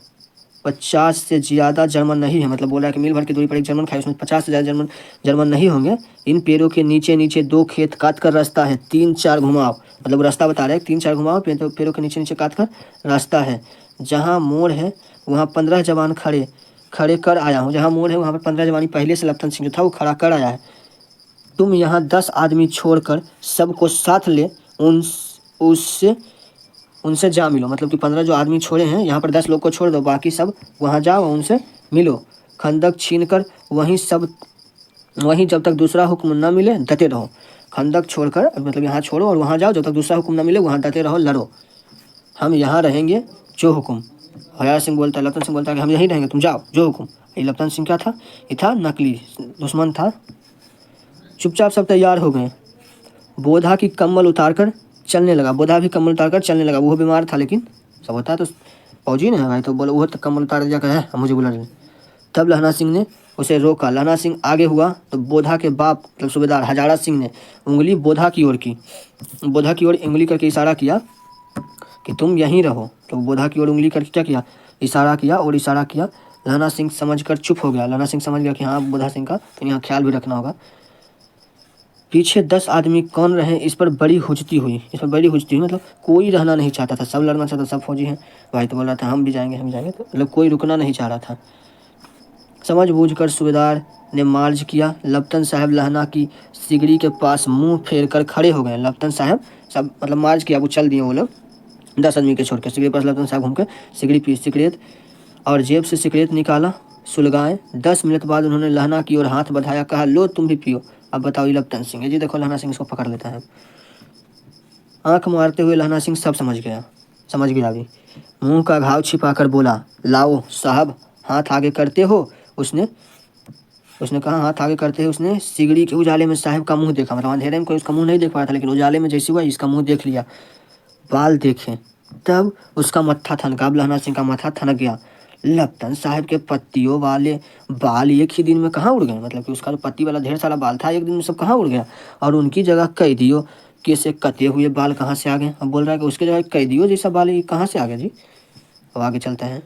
50 से ज़्यादा जर्मन नहीं है। मतलब बोल रहा है कि मील भर की दूरी पर एक जर्मन खाई, उसमें 50 से ज़्यादा जर्मन नहीं होंगे। इन पेड़ों के नीचे नीचे 2 खेत काट कर रास्ता है, 3-4 घुमाव, मतलब रास्ता बता रहे हैं, 3-4 घुमाव पेड़ों के नीचे नीचे काट कर रास्ता है। जहाँ मोड़ है वहाँ 15 जवान खड़े कर आया हूँ। जहाँ मोड़ है वहाँ पर 15 जवानी पहले से लपतन सिंह जो था वो खड़ा कर आया है। तुम यहाँ 10 आदमी छोड़कर सबको साथ ले उन उससे उनसे जा मिलो। मतलब कि 15 जो आदमी छोड़े हैं, यहाँ पर 10 लोग को छोड़ दो, बाकी सब वहाँ जाओ उनसे मिलो। खंदक छीन कर वहीं जब तक दूसरा हुक्म न मिले डटे रहो। खंदक छोड़कर मतलब यहाँ छोड़ो और वहाँ जाओ, जब तक दूसरा हुक्म न मिले वहाँ डटे रहो, लड़ो। हम यहाँ रहेंगे जो हुक्म। हयार सिंह बोलता है, लपतन सिंह बोलता है कि हम यहीं रहेंगे, तुम जाओ जो हुक्म। ये लपतन सिंह क्या था? ये था नकली दुश्मन था। चुपचाप सब तैयार हो गए। बोधा की कम्बल उतारकर चलने लगा। बोधा भी कम्बल उतारकर चलने लगा। वो बीमार था, लेकिन सब होता है तो फौजी ने भाई, तो बोलो वो तो कम्बल उतार दिया है, मुझे बुला रहे। तब लहना सिंह ने उसे रोका। लहना सिंह आगे हुआ तो बोधा के बाप मतलब सूबेदार हजारा सिंह ने उंगली बोधा की ओर की। बोधा की ओर उंगली करके इशारा किया कि तुम यहीं रहो। तो बोधा की ओर उंगली करके क्या किया? इशारा किया, और इशारा किया। लहना सिंह समझकर चुप हो गया। लहना सिंह समझ गया कि हाँ बोधा सिंह का तो यहाँ ख्याल भी रखना होगा। पीछे 10 आदमी कौन रहे, इस पर बड़ी हुजती हुई। मतलब कोई रहना नहीं चाहता था, सब लड़ना चाहता, सब फौजी हैं। भाई तो बोल रहा था हम भी जाएंगे, तो मतलब कोई रुकना नहीं चाह रहा था। समझ बूझ कर सूबेदार ने मार्च किया। लपतन साहब लहना की सिगड़ी के पास मुंह फेर कर खड़े हो गए। लपतन साहब सब मतलब मार्च किया, वो चल दिए वो लोग 10 आदमी के छोड़ कर। सिगड़ी के पास लपतन साहब घूम कर सिगरेट और जेब से सिगरेट निकाला, सुलगाए। 10 मिनट बाद उन्होंने लहना की ओर हाथ बढ़ाया, कहा लो तुम भी पियो। अब बताओ ये लपतन सिंह है जी। देखो लहना सिंह इसको पकड़ लेता है। आंख मारते हुए लहना सिंह सब समझ गया अभी। मुंह का घाव छिपा कर बोला, लाओ साहब हाथ आगे करते हो। उसने उसने कहा हाथ आगे करते ही उसने सिगड़ी के उजाले में साहब का मुंह देखा। मतलब अंधेरे में कोई उसका मुंह नहीं देख पा रहा था, लेकिन उजाले में जैसे हुआ इसका मुंह देख लिया। बाल देखे तब उसका मत्था ठनका। अब लहना सिंह का माथा ठनक गया। लपतन साहब के पत्तियों वाले बाल एक ही दिन में कहाँ उड़ गए? मतलब कि उसका जो पत्ती वाला ढेर सारा बाल था एक दिन में सब कहाँ उड़ गया? और उनकी जगह कैदियों के से कटे हुए बाल कहाँ से आ गए? अब बोल रहा है कि उसकी जगह कैदियों जैसा बाल ये कहाँ से आ गया जी? अब आगे चलते हैं।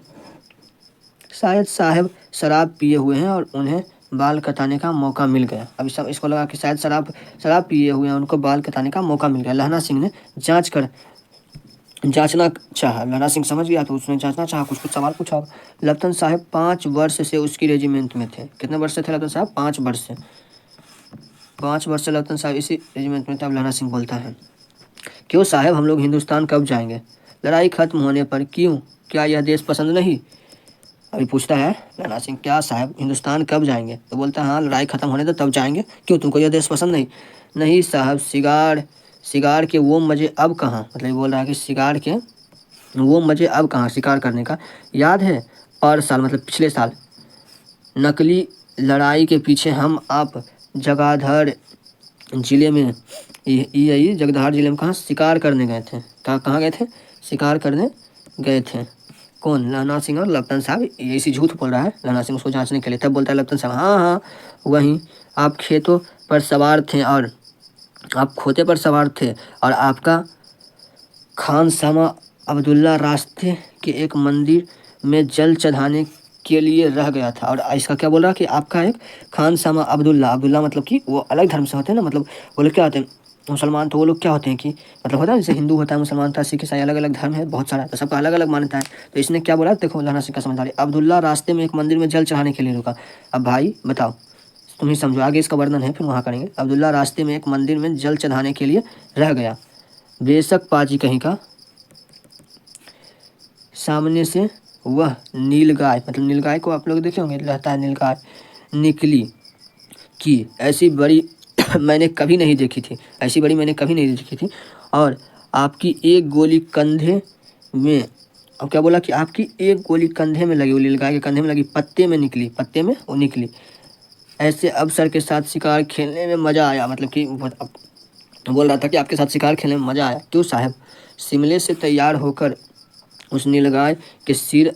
शायद साहब शराब पिए हुए हैं और उन्हें बाल कटाने का मौका मिल गया। अब सब इसको लगा कि शायद शराब पिए हुए हैं, उनको बाल कटाने का मौका मिल गया। लहना सिंह ने जांचना चाहा। लहना सिंह समझ गया तो उसने जांचना चाहा, कुछ सवाल पूछा। लपतन साहब 5 वर्ष से उसकी रेजिमेंट में थे। कितने वर्ष से थे लपतन साहब? 5 वर्ष से। 5 वर्ष से लपतन साहब इसी रेजिमेंट में थे। अब लहना सिंह बोलता है, क्यों साहब हम लोग हिंदुस्तान कब जाएंगे? लड़ाई खत्म होने पर। क्यों? क्या यह देश पसंद नहीं? अभी पूछता है लहना सिंह, क्या साहब हिंदुस्तान कब जाएंगे? तो बोलता है हाँ लड़ाई खत्म होने दो तब जाएंगे। क्यों, तुमको यह देश पसंद नहीं? नहीं साहब, शिकार शिकार के वो मज़े अब कहाँ, मतलब ये बोल रहा है कि शिकार के वो मज़े अब कहाँ शिकार करने का। याद है पर साल, मतलब पिछले साल, नकली लड़ाई के पीछे हम आप जगाधर जिले में, यही जगधार जिले में कहाँ शिकार करने गए थे। कहाँ कहाँ गए थे? शिकार करने गए थे। कौन? लहना सिंह और लपतन साहब। ये इसी झूठ बोल रहा है लहना सिंह उसको जांचने के लिए। तब बोलता है लपतन साहब, हाँ हाँ वहीं, आप खेतों पर सवार थे और आप खोते पर सवार थे और आपका खान सामा अब्दुल्ला रास्ते के एक मंदिर में जल चढ़ाने के लिए रह गया था। और इसका क्या बोल रहा है कि आपका एक खान सामा अब्दुल्ला, अब्दुल्ला मतलब कि वो अलग धर्म से होते हैं ना, मतलब वो लोग क्या होते हैं मुसलमान, तो वो लोग क्या होते हैं कि मतलब होता है जैसे हिंदू होता है, मुसलमान होता है, सिख ईसाई, अलग अलग धर्म है बहुत सारा, तो सबका अलग अलग मान्यता है। तो इसने क्या बोला, देखो लहना सिंह का समझदारी, अब्दुल्ला रास्ते में एक मंदिर में जल चढ़ाने के लिए रुका। अब भाई बताओ, तुम ही समझो, आगे इसका वर्णन है फिर वहाँ करेंगे। अब्दुल्ला रास्ते में एक मंदिर में जल चढ़ाने के लिए रह गया, बेशक पाजी कहीं का, सामने से वह नीलगाय, मतलब नीलगाय को आप लोग देखे होंगे, रहता है नीलगाय, निकली कि ऐसी बड़ी मैंने कभी नहीं देखी थी, ऐसी बड़ी मैंने कभी नहीं देखी थी। और आपकी एक गोली कंधे में, अब क्या बोला कि आपकी एक गोली कंधे में लगी, वो नीलगाय के कंधे में लगी, पत्ते में निकली, पत्ते में वो निकली। ऐसे अवसर के साथ शिकार खेलने में मज़ा आया, मतलब कि बोल रहा था कि आपके साथ शिकार खेलने में मज़ा आया। क्यों साहब? शिमले से तैयार होकर उस नीलगाय के सिर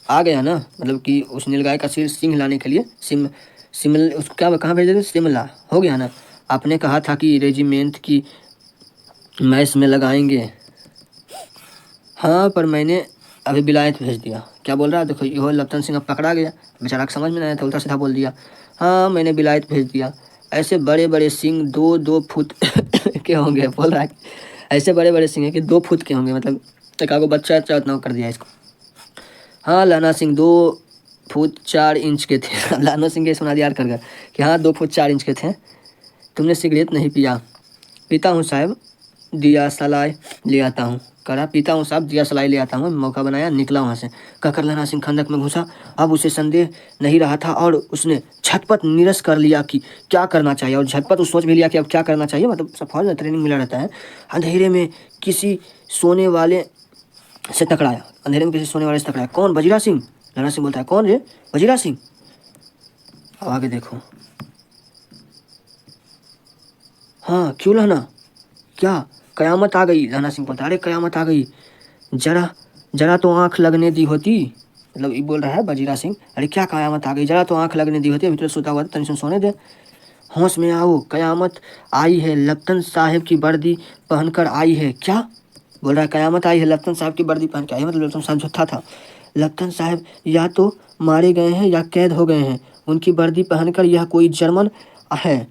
आ गया ना, मतलब कि उस नीलगाय का सिर सिंह लाने के लिए शिमला, उसको क्या कहाँ भेज देते? शिमला हो गया ना। आपने कहा था कि रेजिमेंट की मैच में लगाएंगे, हाँ पर मैंने अभी विलायत भेज दिया। क्या बोल रहा है? देखो यो लपतन सिंह अब पकड़ा गया, बेचारा को समझ में नहीं आया था, उल्टा सीधा बोल दिया, हाँ मैंने विलायत भेज दिया। ऐसे बड़े बड़े सिंह 2-2 फुट के होंगे, बोल रहा है ऐसे बड़े बड़े सिंह है कि 2 फुट के होंगे, मतलब एक आगो बच्चा उतना कर दिया इसको। हाँ लहना सिंह 2 फुट 4 इंच के थे लहना सिंह के सुना दिया कर गया कि हाँ 2 फुट 4 इंच के थे। तुमने सिगरेट नहीं पिया? पीता हूँ साहब, दिया सलाई ले आता हूँ। करा पीता हूँ साहब, दिया सलाई ले आता हूँ। मौका बनाया, निकला वहाँ से। कहकर लहना सिंह खंदक में घुसा। अब उसे संदेह नहीं रहा था और उसने झटपट निरस कर लिया कि क्या करना चाहिए, और झटपट उस सोच भी लिया कि अब क्या करना चाहिए, मतलब सब फौज में ट्रेनिंग मिला रहता है। अंधेरे में किसी सोने वाले से टकराया, अंधेरे में किसी सोने वाले से टकराया। कौन? वजीरा सिंह। लहना सिंह बोलता है कौन रे? वजीरा सिंह। अब आगे देखो। हाँ क्यों लहना, क्या कयामत आ गई? लहना सिंह बोलता है अरे कयामत आ गई, जरा जरा तो आंख लगने दी होती, मतलब ये बोल रहा है वजीरा सिंह, अरे क्या कयामत आ गई, जरा तो आंख लगने दी होती, अभी तो सोता हुआ था, तनिक सुन सोने दे। होश में आओ, कयामत आई है, लप्तन साहब की वर्दी पहनकर आई है। क्या बोल रहा है? कयामत आई है, लप्तन साहब की वर्दी पहन के आई है, मतलब लप्तन साहब झूठा था। लप्तन साहब या तो मारे गए हैं या कैद हो गए हैं, उनकी वर्दी पहनकर यह कोई जर्मन है।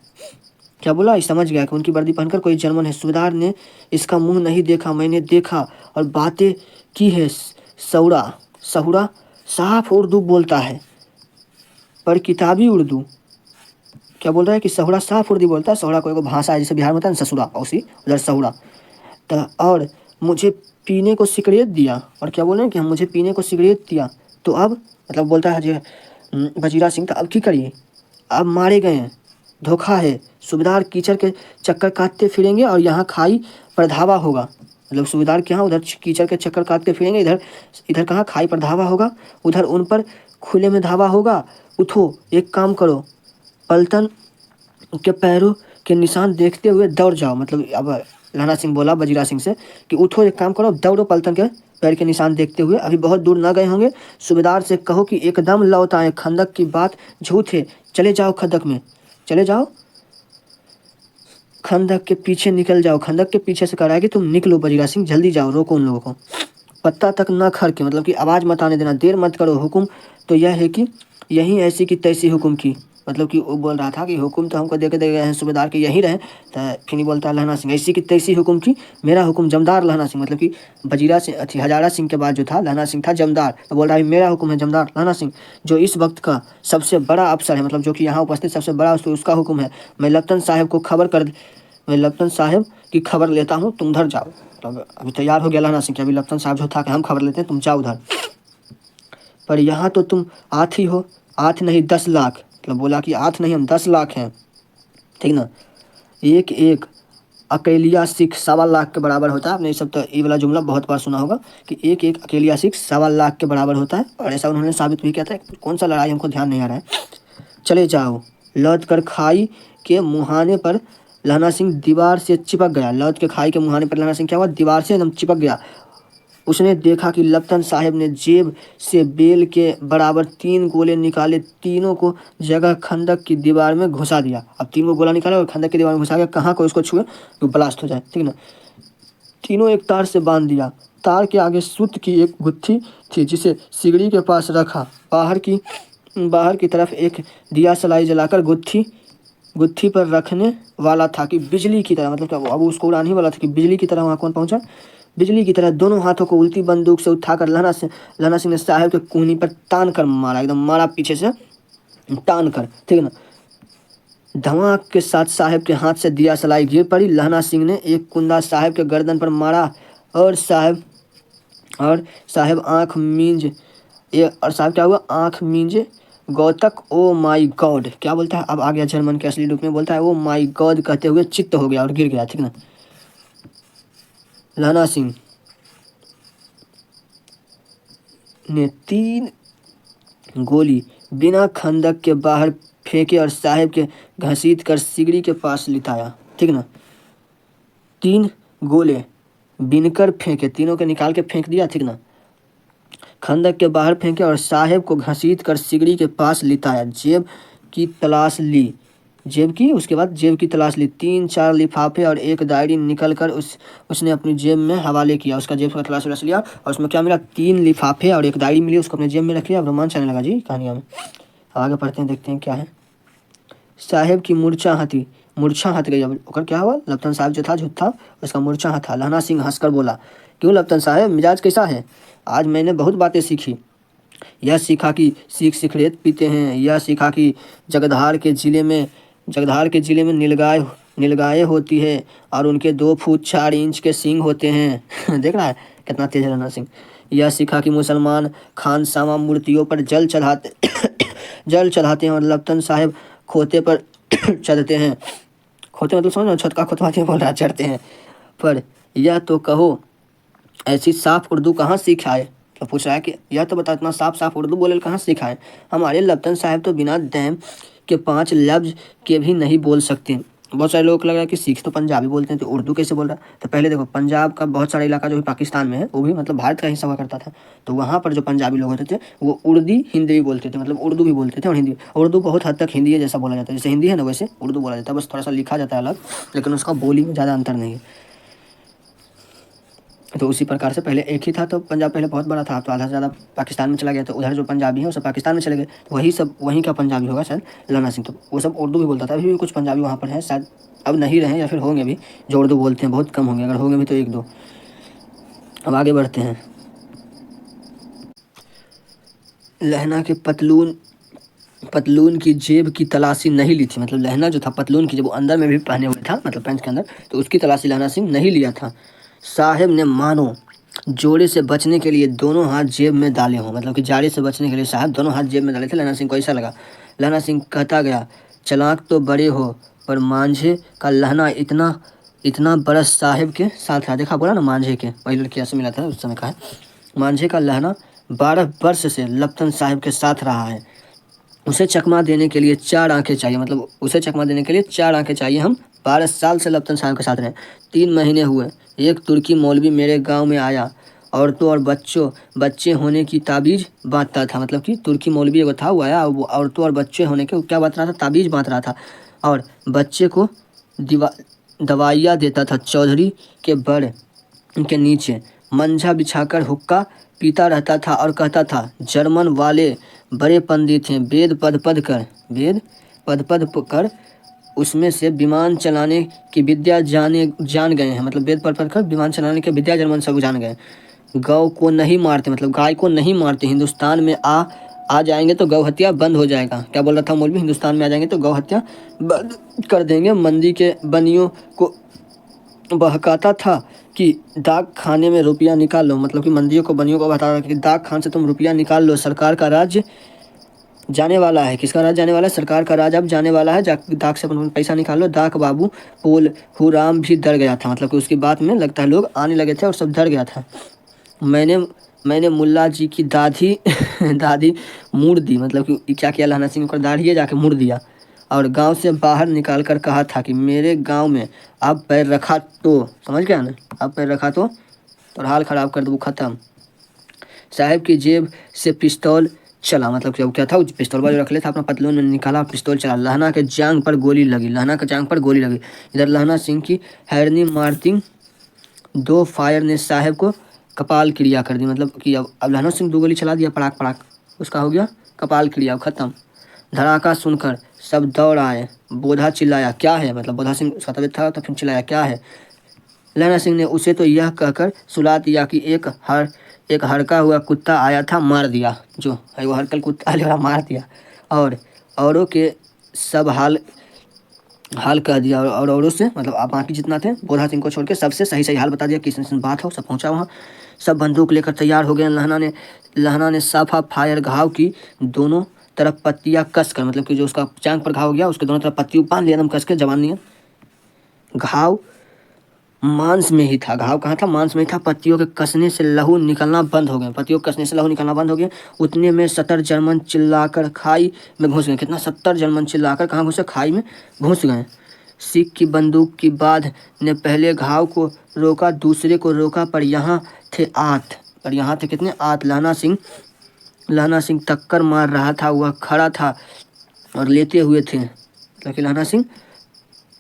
क्या बोला? ये समझ गया कि उनकी वर्दी पहनकर कोई जर्मन है। सूबेदार ने इसका मुंह नहीं देखा, मैंने देखा और बातें की है। सौरा सहुरा साफ उर्दू बोलता है, पर किताबी उर्दू। क्या बोल रहा है कि सहुरा साफ उर्दू बोलता है। सहुरा कोई को भाषा है, जैसे बिहार में होता है ना ससुरा, उसी उधर सहुरा। तो और मुझे पीने को सिगरेट दिया, और क्या बोल रहे हैं कि हम मुझे पीने को सिगरेट दिया, तो अब मतलब बोलता है जो वजीरा सिंह, तो अब की करिए, अब मारे गए हैं, धोखा है। सूबेदार कीचड़ के चक्कर काटते फिरेंगे और यहाँ खाई पर धावा होगा, मतलब सूबेदार के यहाँ उधर कीचड़ के चक्कर काटते फिरेंगे, इधर इधर कहाँ खाई पर धावा होगा, उधर उन पर खुले में धावा होगा। उठो, एक काम करो, पलटन के पैरों के निशान देखते हुए दौड़ जाओ। मतलब अब लहना सिंह बोला वजीरा सिंह से कि उठो, एक काम करो, दौड़ो पलटन के पैर के निशान देखते हुए, अभी बहुत दूर ना गए होंगे। सूबेदार से कहो कि एकदम लौट आए, खंदक की बात झूठ है, चले जाओ खंदक में, चले जाओ, खंदक के पीछे निकल जाओ। खंदक के पीछे से कराया कि तुम निकलो वजीरा सिंह, जल्दी जाओ, रोको उन लोगों को, पत्ता तक न खड़के, मतलब कि आवाज़ मत आने देना, देर मत करो। हुक्म तो यह है कि यहीं ऐसी की तैसी हुक्म की, मतलब कि वो बोल रहा था कि हुक्म तो हमको दे के दे गए हैं सूबेदार के, यहीं रहे। तो फिर बोलता है लहना सिंह, ऐसी की तैसी हुक्म की, मेरा हुक्म जमदार लहना सिंह, मतलब कि वजीरा सिंह अथी हजारा सिंह के बाद जो था लहना सिंह था जमदार। तो बोल रहा है मेरा हुक्म है जमदार लहना सिंह, जो इस वक्त का सबसे बड़ा अफसर है, मतलब जो कि यहाँ उपस्थित सबसे बड़ा उसका हुक्म है। मैं लप्तन साहब को खबर कर, मैं लप्तन साहब की खबर लेता हूँ, तुम उधर जाओ। तो अभी तैयार हो गया लहना सिंह कि अभी लप्तन साहब जो था कि हम खबर लेते हैं, तुम जाओ उधर। पर यहाँ तो तुम 8 ही हो, 8 नहीं 10 लाख। मतलब बोला कि 8 नहीं हम 10 लाख हैं, ठीक ना। एक एक अकेलिया सिख 1.25 लाख के बराबर होता है। आपने ये सब तो ये वाला जुमला बहुत बार सुना होगा कि एक एक अकेलिया सिख 1.25 लाख के बराबर होता है, और ऐसा उन्होंने साबित भी किया था। कौन सा लड़ाई हमको ध्यान नहीं आ रहा है। चले जाओ। लौट कर खाई के मुहाने पर लहना सिंह दीवार से चिपक गया। लौट के खाई के मुहाने पर लहना सिंह क्या हुआ, दीवार से एकदम चिपक गया। उसने देखा कि लपतन साहब ने जेब से बेल के बराबर 3 गोले निकाले, तीनों को जगह खंदक की दीवार में घुसा दिया। अब 3 को गोला निकाला और खंदक की दीवार में घुसा गया, कहाँ को उसको छुए तो ब्लास्ट हो जाए, ठीक ना। तीनों एक तार से बांध दिया। तार के आगे सूत की एक गुत्थी थी जिसे सिगड़ी के पास रखा। बाहर की तरफ एक दिया सलाई जलाकर गुत्थी पर रखने वाला था कि बिजली की तरह, मतलब क्या अब उसको उड़ाने वाला था कि बिजली की तरह वहाँ कौन पहुंचा, बिजली की तरह दोनों हाथों को उल्टी बंदूक से उठाकर लहना सिंह ने साहब के कूहनी पर तान कर मारा, एकदम मारा पीछे से तान कर, ठीक है ना। धमाक के साथ साहब के हाथ से दिया सलाई गिर पड़ी। लहना सिंह ने एक कुंदा साहब के गर्दन पर मारा और साहब आंख मींज और साहब क्या हुआ, आंख मींजे गौतक ओ माई गॉड, क्या बोलता है अब आ गया जर्मन के असली रूप में, बोलता है ओ माई गॉड कहते हुए चित्त हो गया और गिर गया, ठीक ना। लहना सिंह ने 3 गोली बिना खंदक के बाहर फेंके और साहब के घसीट कर सिगड़ी के पास लिटाया, ठीक ना। 3 गोले बिनकर फेंके, तीनों के निकाल के फेंक दिया, ठीक ना। खंदक के बाहर फेंके और साहब को घसीट कर सिगड़ी के पास लिटाया। जेब की तलाश ली, उसके बाद जेब की तलाश ली। 3-4 लिफाफे और एक डायरी निकल कर उसने अपनी जेब में हवाले किया। उसका जेब का तलाश लिया और उसमें क्या मिला, 3 लिफाफे और एक डायरी मिली, उसको अपने जेब में रख लिया। अब रोमांच आने लगा जी कहानियाँ में। आगे पढ़ते हैं, देखते हैं क्या है। साहब की मूर्छा हट गई। अब ओकर क्या हुआ, लपतन साहब जो था झूठा, उसका मूर्छा हटा। लहना सिंह हंसकर बोला, क्यों लपतन साहब मिजाज कैसा है। आज मैंने बहुत बातें सीखी। यह सीखा कि सीख सिगरेट पीते हैं, यह सीखा कि जगधार के ज़िले में नीलगाय होती है और उनके 2 फुट 4 इंच के सींग होते हैं। देख रहा है कितना तेज है लहना सिंह। यह सीखा कि मुसलमान खानसामा मूर्तियों पर जल चढ़ाते हैं और लपतन साहब खोते पर चढ़ते हैं। खोते मतलब समझ, छत का खोतवाते बोल रहा, चढ़ते हैं। पर यह तो कहो ऐसी साफ उर्दू कहाँ सीखा है। तो पूछ रहा है कि यह तो बता, इतना साफ उर्दू बोले कहाँ सीखा है। हमारे लपतन साहब तो बिना दैम के 5 लफ्ज के भी नहीं बोल सकते। बहुत सारे लोग लग रहा है कि सिख तो पंजाबी बोलते हैं तो उर्दू कैसे बोल रहा है। तो पहले देखो, पंजाब का बहुत सारा इलाका जो भी पाकिस्तान में है वो भी मतलब भारत का हिस्सा हुआ करता था। तो वहाँ पर जो पंजाबी लोग होते थे वो हिंदी भी बोलते थे, मतलब उर्दू भी बोलते थे और हिंदी। उर्दू बहुत हद तक हिंदी जैसा बोला जाता है, जैसे हिंदी है ना वैसे उर्दू बोला जाता है, बस थोड़ा सा लिखा जाता है अलग, लेकिन उसका बोली में ज़्यादा अंतर नहीं है। तो उसी प्रकार से पहले एक ही था, तो पंजाब पहले बहुत बड़ा था, तो आधा से ज़्यादा पाकिस्तान में चला गया, तो उधर जो पंजाबी है वो सब पाकिस्तान में चले गए, तो वहीं का पंजाबी होगा शायद लहना सिंह। तो वो सब उर्दू भी बोलता था। अभी भी कुछ पंजाबी वहाँ पर है, शायद अब नहीं रहे या फिर होंगे भी जो उर्दू बोलते हैं, बहुत कम होंगे, अगर होंगे भी तो 1-2। अब आगे बढ़ते हैं। लहना के पतलून की जेब की तलाशी नहीं ली थी। मतलब लहना जो था पतलून की, जब वो अंदर में भी पहने हुए था, मतलब पैंट के अंदर, तो उसकी तलाशी लहना सिंह नहीं लिया था। साहब ने मानो जोड़े से बचने के लिए दोनों हाथ जेब में डाले हों, मतलब कि जाड़े से बचने के लिए साहब दोनों हाथ जेब में डाले थे। लहना सिंह को ऐसा लगा। लहना सिंह कहता गया, चालाक तो बड़े हो, पर मांझे का लहना इतना बरस साहब के साथ रहा। देखा, बोला ना मांझे के, वही लड़किया से मिला था उस समय का है। मांझे का लहना 12 वर्ष से लपतन साहब के साथ रहा है। उसे चकमा देने के लिए 4 आंखें चाहिए, मतलब उसे चकमा देने के लिए 4 आंखें चाहिए। हम 12 साल से लपतन साहब के साथ रहे। 3 महीने हुए, एक तुर्की मौलवी मेरे गांव में आया, औरतों और बच्चे होने की ताबीज़ बांटता था। मतलब कि तुर्की मौलवी एगो था, वो आया, वो औरतों और बच्चे होने के क्या बांट रहा था, ताबीज़ बांट रहा था, और बच्चे को दवाइयाँ देता था। चौधरी के बड़ के नीचे मंझा बिछाकर हुक्का पीता रहता था और कहता था, जर्मन वाले बड़े पंडित हैं, वेद पद कर उसमें से विमान चलाने की विद्या जान गए हैं। मतलब वेद पढ़ कर विमान चलाने की विद्या जर्मन सब जान गए। गौ को नहीं मारते, मतलब गाय को नहीं मारते। हिंदुस्तान में आ जाएंगे तो गौ हत्या बंद हो जाएगा। क्या बोल रहा था मौलवी, हिंदुस्तान में आ जाएंगे तो गौ हत्या बंद कर देंगे। मंदी के बनियों को बहकाता था कि डाक खाने में रुपया निकाल लो, मतलब कि मंदियों को बनियों को बता रहा कि डाक खान से तुम रुपया निकाल लो, सरकार का राज्य जाने वाला है। किसका राज जाने वाला है? सरकार का राज अब जाने वाला है, डाक से अपन पैसा निकाल लो। डाक बाबू पोल हुराम भी डर गया था, मतलब कि उसकी बात में लगता है लोग आने लगे थे और सब डर गया था। मैंने मैंने मुल्ला जी की दाढ़ी दाढ़ी मुड़ दी, मतलब कि क्या किया लहना सिंह को, दाढ़ी जाके मुड़ दिया और गांव से बाहर निकाल कर कहा था कि मेरे गांव में अब पैर रखा तो, समझ गया ना, अब पैर रखा तो हाल खराब कर दो, खत्म। साहब की जेब से पिस्तौल चला, मतलब क्या था, पिस्तौल जो रख ले था अपना पतलून में निकाला, पिस्तौल चला। लहना के जांग पर गोली लगी, लहना के जांग पर गोली लगी। इधर लहना सिंह की हैरनी मारती 2 फायर ने साहब को कपाल क्रिया कर दी, मतलब कि अब लहना सिंह 2 गोली चला दिया, पड़ाक पड़ाक, उसका हो गया कपाल क्रिया, खत्म। धड़ाका सुनकर सब दौड़ आए। बोधा चिल्लाया क्या है, मतलब बोधा सिंह उसका तबीयत था तो फिर चिल्लाया क्या है। लहना सिंह ने उसे तो यह कहकर सुला दिया कि एक हड़का हुआ कुत्ता आया था, मार दिया, जो है वो हड़कल कुत्ता आया मार दिया, और औरों के सब हाल कह दिया, और औरों से मतलब आप बाकी जितना थे बोधा सिंह को छोड़ के सबसे सही सही हाल बता दिया, किसी बात हो। सब पहुंचा वहाँ, सब बंदूक लेकर तैयार हो गए। लहना ने साफा फायर घाव की दोनों तरफ पत्तियां कस कर, मतलब कि जो उसका चांग पर घाव गया उसके दोनों तरफ पत्ती बांध लिया एकदम कस के, जवान नहीं है। घाव मांस में ही था, घाव कहाँ था? मांस में ही था। पत्तियों के कसने से लहू निकलना बंद हो गए, पत्तियों के कसने से लहू निकलना बंद हो गए। उतने में 70 जर्मन चिल्लाकर खाई में घुस गए। कितना? 70 जर्मन चिल्लाकर कहाँ घुसे? खाई में घुस गए। सिख की बंदूक की बाध ने पहले घाव को रोका, दूसरे को रोका, पर यहाँ थे आठ, पर यहाँ थे कितने? 8। लहना सिंह टक्कर मार रहा था, वह खड़ा था और लेते हुए थे, मतलब कि लहना सिंह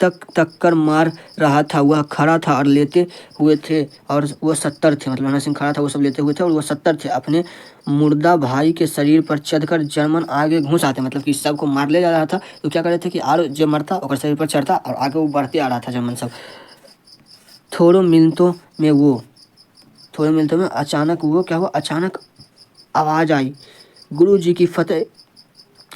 टक्कर मार रहा था, वह खड़ा था और लेते हुए थे, और वो 70 थे, मतलब लहना सिंह खड़ा था वो सब लेते हुए थे और वो 70 थे। अपने मुर्दा भाई के शरीर पर चढ़कर जर्मन आगे घुस आते, मतलब कि सबको मार ले जा रहा था तो क्या कर रहे थे कि और जो मरता और शरीर पर चढ़ता और आगे वो बढ़ते आ रहा था जर्मन सब। थोड़ों मिनटों में अचानक वो क्या हुआ? अचानक आवाज़ आई, गुरु जी की फतेह,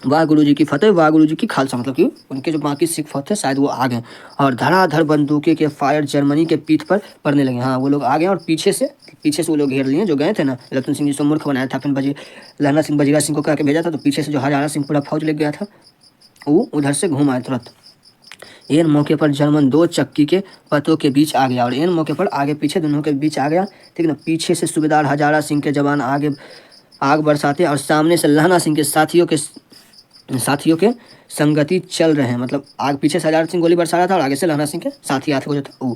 वाह गुरु जी की फतेह, वाह गुरु जी की खालसा, मतलब कि उनके जो बाकी सिख फौज थे शायद वो आ गए और धड़ाधड़ बंदूकें के फायर जर्मनी के पीठ पर पड़ने लगे। हाँ वो लोग आ गए और पीछे से वो लोग घेर लिए जो गए थे ना, रतन सिंह जी को मूर्ख बनाया था, फिर लहना सिंह बजीरा सिंह को कह के भेजा था, तो पीछे से जो हजारा सिंह पूरा फौज ले गया था वो उधर से घूम आए तुरंत। एन मौके पर जर्मन 2 चक्की के पतों के बीच आ गया, और एन मौके पर आगे पीछे दोनों के बीच आ गया, ठीक ना। पीछे से सूबेदार हजारा सिंह के जवान आगे आग बरसाते और सामने से लहना सिंह के साथियों के संगति चल रहे हैं, मतलब आग पीछे से हजारा सिंह गोली बरसा रहा था और आगे से लहना सिंह के साथी हाथ को जो था वो।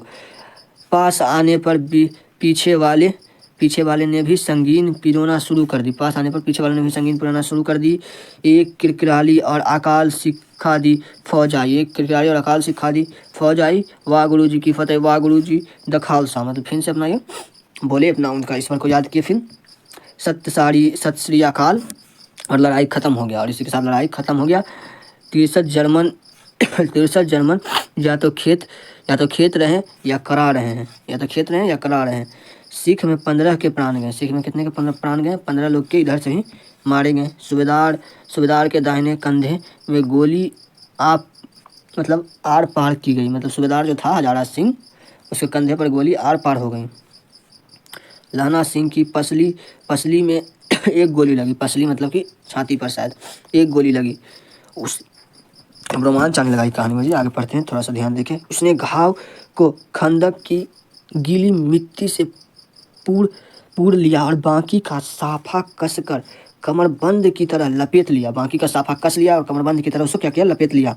पास आने पर भी पीछे वाले ने भी संगीन पिरोना शुरू कर दी, पास आने पर पीछे वाले ने भी संगीन पिरोना शुरू कर दी। एक किरकिराली और अकाल सिखा दी फौज आई, एक किरकिराली और अकाल सिखा दी फौज आई। वाह गुरु जी की फतेह, वाह गुरु जी द खालसा, मतलब फिर से अपना ये बोले, अपना उनका ईश्वर को याद किए, फिर सत श्री अकाल, और लड़ाई खत्म हो गया, और इसी के साथ लड़ाई खत्म हो गया। 63 जर्मन या तो खेत रहे या करा रहे हैं, सिख में 15 के प्राण गए, सिख में कितने के 15 प्राण गए? 15 लोग के इधर से ही मारे गए। सूबेदार के दाहिने कंधे में गोली मतलब आर पार की गई, मतलब सूबेदार जो था हजारा सिंह उसके कंधे पर गोली आर पार हो गई। लहना सिंह की पसली में एक गोली लगी, पसली मतलब कि छाती पर शायद एक गोली लगी। उस रोमांच आने लगा कहानी में जी, आगे पढ़ते हैं, थोड़ा सा ध्यान देखें। उसने घाव को खंदक की गीली मिट्टी से पूर लिया और बाकी का साफा कसकर कमरबंद की तरह लपेट लिया, बाकी का साफा कस लिया और कमरबंद की तरह उसको क्या किया? लपेट लिया।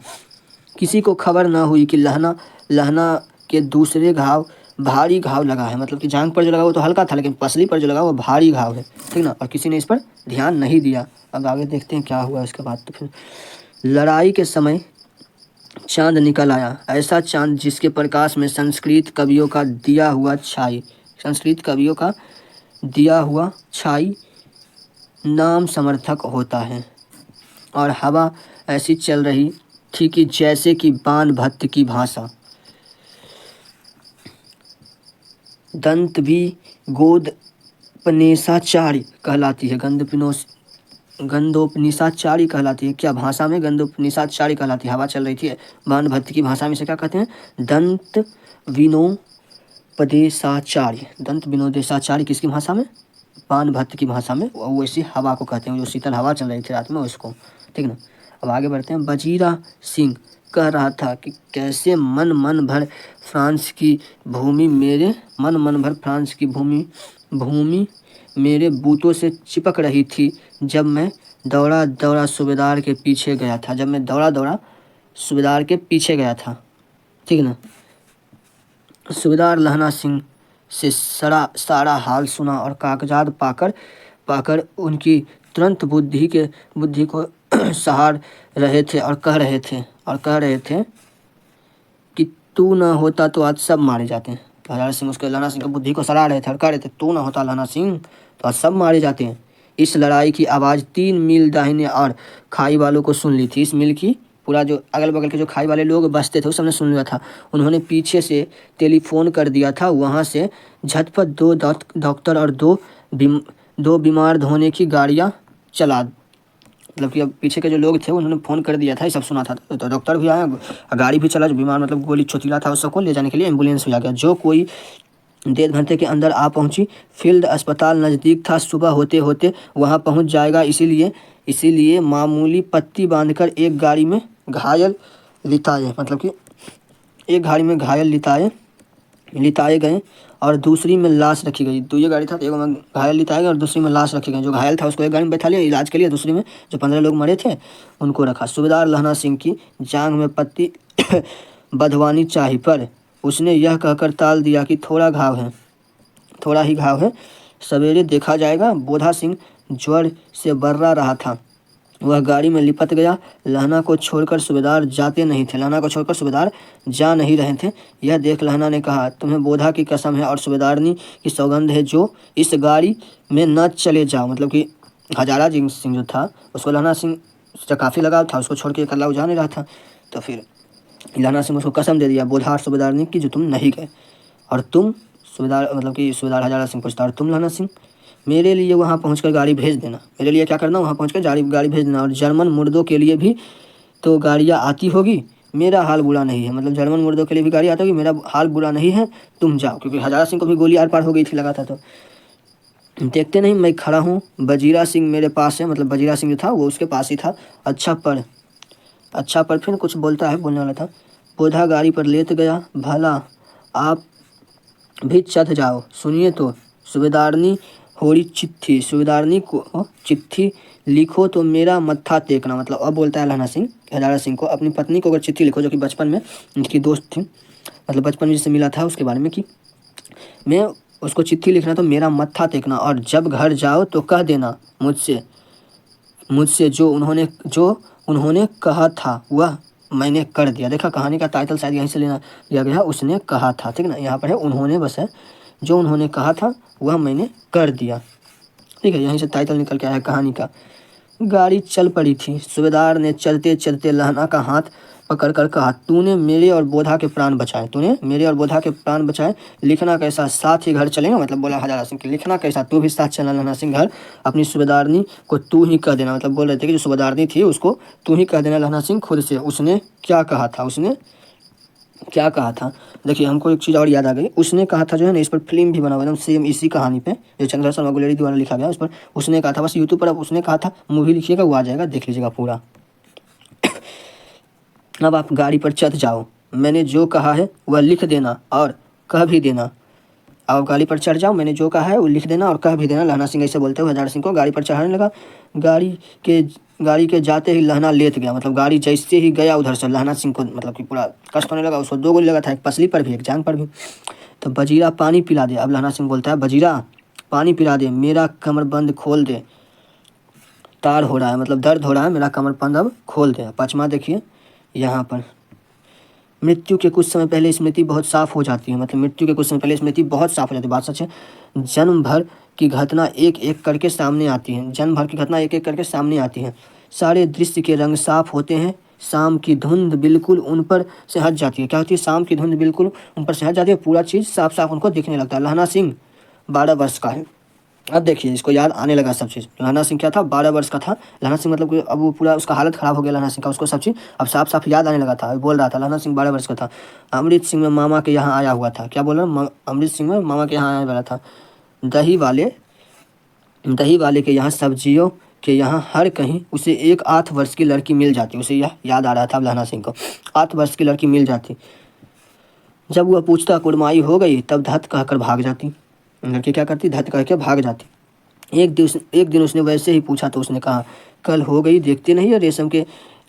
किसी को खबर ना हुई कि लहना के दूसरे घाव भारी घाव लगा है, मतलब कि जांग पर जो लगा वो तो हल्का था, लेकिन पसली पर जो लगा वो भारी घाव है, ठीक ना, और किसी ने इस पर ध्यान नहीं दिया। अब आगे देखते हैं क्या हुआ इसके बाद। तो फिर लड़ाई के समय चांद निकल आया, ऐसा चांद जिसके प्रकाश में संस्कृत कवियों का दिया हुआ छाई नाम समर्थक होता है, और हवा ऐसी चल रही थी कि जैसे कि बाण भट्ट की भाषा। दंत भी गंधोपनिषाचार्य कहलाती है, गंधोपनिषाचार्य कहलाती है, क्या भाषा में? गंधोपनिषाचार्य कहलाती है। हवा चल रही थी बाण भट्ट की भाषा में, से क्या कहते हैं? दंत विनोदेशाचार्य, दंत विनोदेशाचार्य किसकी भाषा में? बाणभट्ट की भाषा में। वो इसी हवा को कहते हैं, जो शीतल हवा चल रही थी रात में उसको, ठीक ना। अब आगे बढ़ते हैं। वजीरा सिंह कह रहा था कि कैसे मन भर फ्रांस की भूमि मेरे बूतों से चिपक रही थी जब मैं दौड़ा दौड़ा सूबेदार के पीछे गया था, ठीक ना। सूबेदार लहना सिंह से सारा हाल सुना और कागजात पाकर उनकी तुरंत बुद्धि को सहार रहे थे और कह रहे थे कि तू ना होता तो आज सब मारे जाते हैं। तो हजारा सिंह उसके लहना सिंह की बुद्धि को सराह रहे थे और कह रहे थे तू ना होता लहना सिंह तो आज सब मारे जाते हैं। इस लड़ाई की आवाज़ 3 मील दाहिने और खाई वालों को सुन ली थी। इस मील की पूरा जो अगल बगल के जो खाई वाले लोग बसते थे उस सबने सुन लिया था। उन्होंने पीछे से टेलीफोन कर दिया था। वहाँ से झटपट 2 डॉक्टर और 2 बीमार धोने की गाड़ियाँ चला, मतलब कि अब पीछे के जो लोग थे उन्होंने फ़ोन कर दिया था, ये सब सुना था। तो डॉक्टर भी आया, गाड़ी भी चला, जो बीमार मतलब गोली चोटिला था उस सबको ले जाने के लिए एम्बुलेंस भी आ गया। जो कोई 1.5 घंटे के अंदर आ पहुंची। फील्ड अस्पताल नज़दीक था, सुबह होते होते वहां पहुंच जाएगा। इसीलिए मामूली पट्टी बांधकर एक गाड़ी में घायल लिटाए, मतलब कि एक गाड़ी में घायल लिटाए गए और दूसरी में लाश रखी गई। 2 गाड़ी था, तो एक में घायल लिटाए गए और दूसरी में लाश रखी गई। जो घायल था उसको एक गाड़ी में बैठा लिया इलाज के लिए, दूसरी में जो 15 लोग मरे थे उनको रखा। सूबेदार लहना सिंह की जांघ में पट्टी बंधवानी चाहिए, पर उसने यह कहकर टाल दिया कि थोड़ा ही घाव है, सवेरे देखा जाएगा। बोधा सिंह ज्वर से बर्रा रहा था। वह गाड़ी में लिपट गया। लहना को छोड़कर सूबेदार जा नहीं रहे थे। यह देख लहना ने कहा, तुम्हें बोधा की कसम है और सूबेदारनी की सौगंध है जो इस गाड़ी में न चले जाओ। मतलब कि हजारा सिंह जो था उसको लहना सिंह से काफ़ी लगाव था, उसको छोड़ के अकेला जा नहीं रहा था। तो फिर लहना सिंह उसको कसम दे दिया, बोधा और सूबेदारनी की, जो तुम नहीं गए। और तुम सूबेदार, मतलब कि सूबेदार हजारा सिंह पूछता, और तुम लहना सिंह मेरे लिए वहाँ पहुंचकर गाड़ी भेज देना। मेरे लिए क्या करना, वहाँ पहुंचकर गाड़ी भेज देना। और जर्मन मुर्दों के लिए भी तो गाड़ियाँ आती होगी, मेरा हाल बुरा नहीं है। मतलब जर्मन मुर्दों के लिए भी गाड़ी आती होगी, मेरा हाल बुरा नहीं है, तुम जाओ। क्योंकि हजारा सिंह को भी गोली आर पार हो गई थी, लगा था। तो देखते नहीं मैं खड़ा हूँ, वजीरा सिंह मेरे पास है। मतलब वजीरा सिंह जो था वो उसके पास ही था। अच्छा पर फिर कुछ बोलने वाला था। बोधा गाड़ी पर लेट गया। भला आप भी चढ़ जाओ, सुनिए तो सूबेदारनी को चिट्ठी लिखो तो मेरा मत्था टेकना। मतलब अब बोलता है लहना सिंह हजारा सिंह को, अपनी पत्नी को अगर चिट्ठी लिखो, जो कि बचपन में उनकी दोस्त थी, मतलब बचपन में जिससे मिला था उसके बारे में, कि मैं उसको चिट्ठी लिखना तो मेरा मत्था टेकना, और जब घर जाओ तो कह देना मुझसे जो उन्होंने कहा था वह मैंने कर दिया। देखा, कहानी का टाइटल शायद यहीं से लिया गया, उसने कहा था, ठीक ना। यहाँ पर है उन्होंने, बस है जो उन्होंने कहा था वह मैंने कर दिया, ठीक है। यहीं से टाइटल निकल के आया कहानी का। गाड़ी चल पड़ी थी। सूबेदार ने चलते चलते लहना का हाथ पकड़कर कहा, तूने मेरे और बोधा के प्राण बचाए। लिखना कैसा, साथ ही घर चलेंगे। मतलब बोला हजारा सिंह की, लिखना कैसा, तू भी साथ चलना लहना सिंह घर। अपनी सूबेदारनी को तू ही कह देना। मतलब बोल रहे थे कि जो सूबेदारनी थी उसको तू ही कह देना लहना सिंह खुद से। उसने क्या कहा था, देखिए हमको एक चीज़ और याद आ गई। उसने कहा था, जो है ना, इस पर फिल्म भी बना हुआ एकदम सेम इसी कहानी पे, जो चंद्रा शर्मा गुलेरी द्वारा लिखा गया, उस पर उसने कहा था। बस यूट्यूब पर अब उसने कहा था मूवी लिखिएगा, वो आ जाएगा, देख लीजिएगा पूरा। अब आप गाड़ी पर चढ़ जाओ, मैंने जो कहा है वह लिख देना और कह भी देना। आप गाड़ी पर चढ़ जाओ, मैंने जो कहा है वो लिख देना और कह भी देना। लहना सिंह ऐसे बोलते हुए हजारा सिंह को गाड़ी पर चढ़ाने लगा। गाड़ी के जाते ही लहना लेट गया। मतलब गाड़ी जैसे ही गया उधर से लहना सिंह को मतलब कि पूरा कष्ट होने लगा। उसको 2 गोली लगा था, एक पसली पर भी, एक जांग पर भी। तो वजीरा पानी पिला दे। अब लहना सिंह बोलता है, वजीरा पानी पिला दे, मेरा कमरबंद खोल दे, तार हो रहा है, मतलब दर्द हो रहा है, मेरा कमरबंद अब खोल दे। 5वां देखिए यहाँ पर, मृत्यु के कुछ समय पहले स्मृति बहुत साफ हो जाती है। मतलब मृत्यु के कुछ समय पहले स्मृति बहुत साफ हो जाती है, बात सच है। जन्म भर की घटना एक एक करके सामने आती है। सारे दृश्य के रंग साफ होते हैं। शाम की धुंध बिल्कुल उन पर से हट जाती है। क्या होती है, शाम की धुंध बिल्कुल उन पर से हट जाती है, पूरा चीज़ साफ साफ उनको दिखने लगता है। लहना सिंह 12 वर्ष का है। अब देखिए इसको याद आने लगा सब चीज़। लहना सिंह क्या था, 12 वर्ष का था लहना सिंह, मतलब कि अब वो पूरा उसका हालत ख़राब हो गया लहना सिंह का, उसको सब चीज़ अब साफ साफ याद आने लगा था। बोल रहा था लहना सिंह 12 वर्ष का था, अमृत सिंह में मामा के यहाँ आया हुआ था। क्या बोल रहा है, अमृत सिंह में मामा के यहाँ आया वाला था। दही वाले के यहाँ, सब्जियों के यहाँ, हर कहीं उसे एक 8 वर्ष की लड़की मिल जाती। उसे यह याद आ रहा था अब लहना सिंह को, 8 वर्ष की लड़की मिल जाती। जब वह पूछता कुड़माई हो गई, तब धत कहकर भाग जाती। लड़की क्या करती, धत कह के भाग जाती। एक दिन उसने वैसे ही पूछा तो उसने कहा, कल हो गई, देखते नहीं है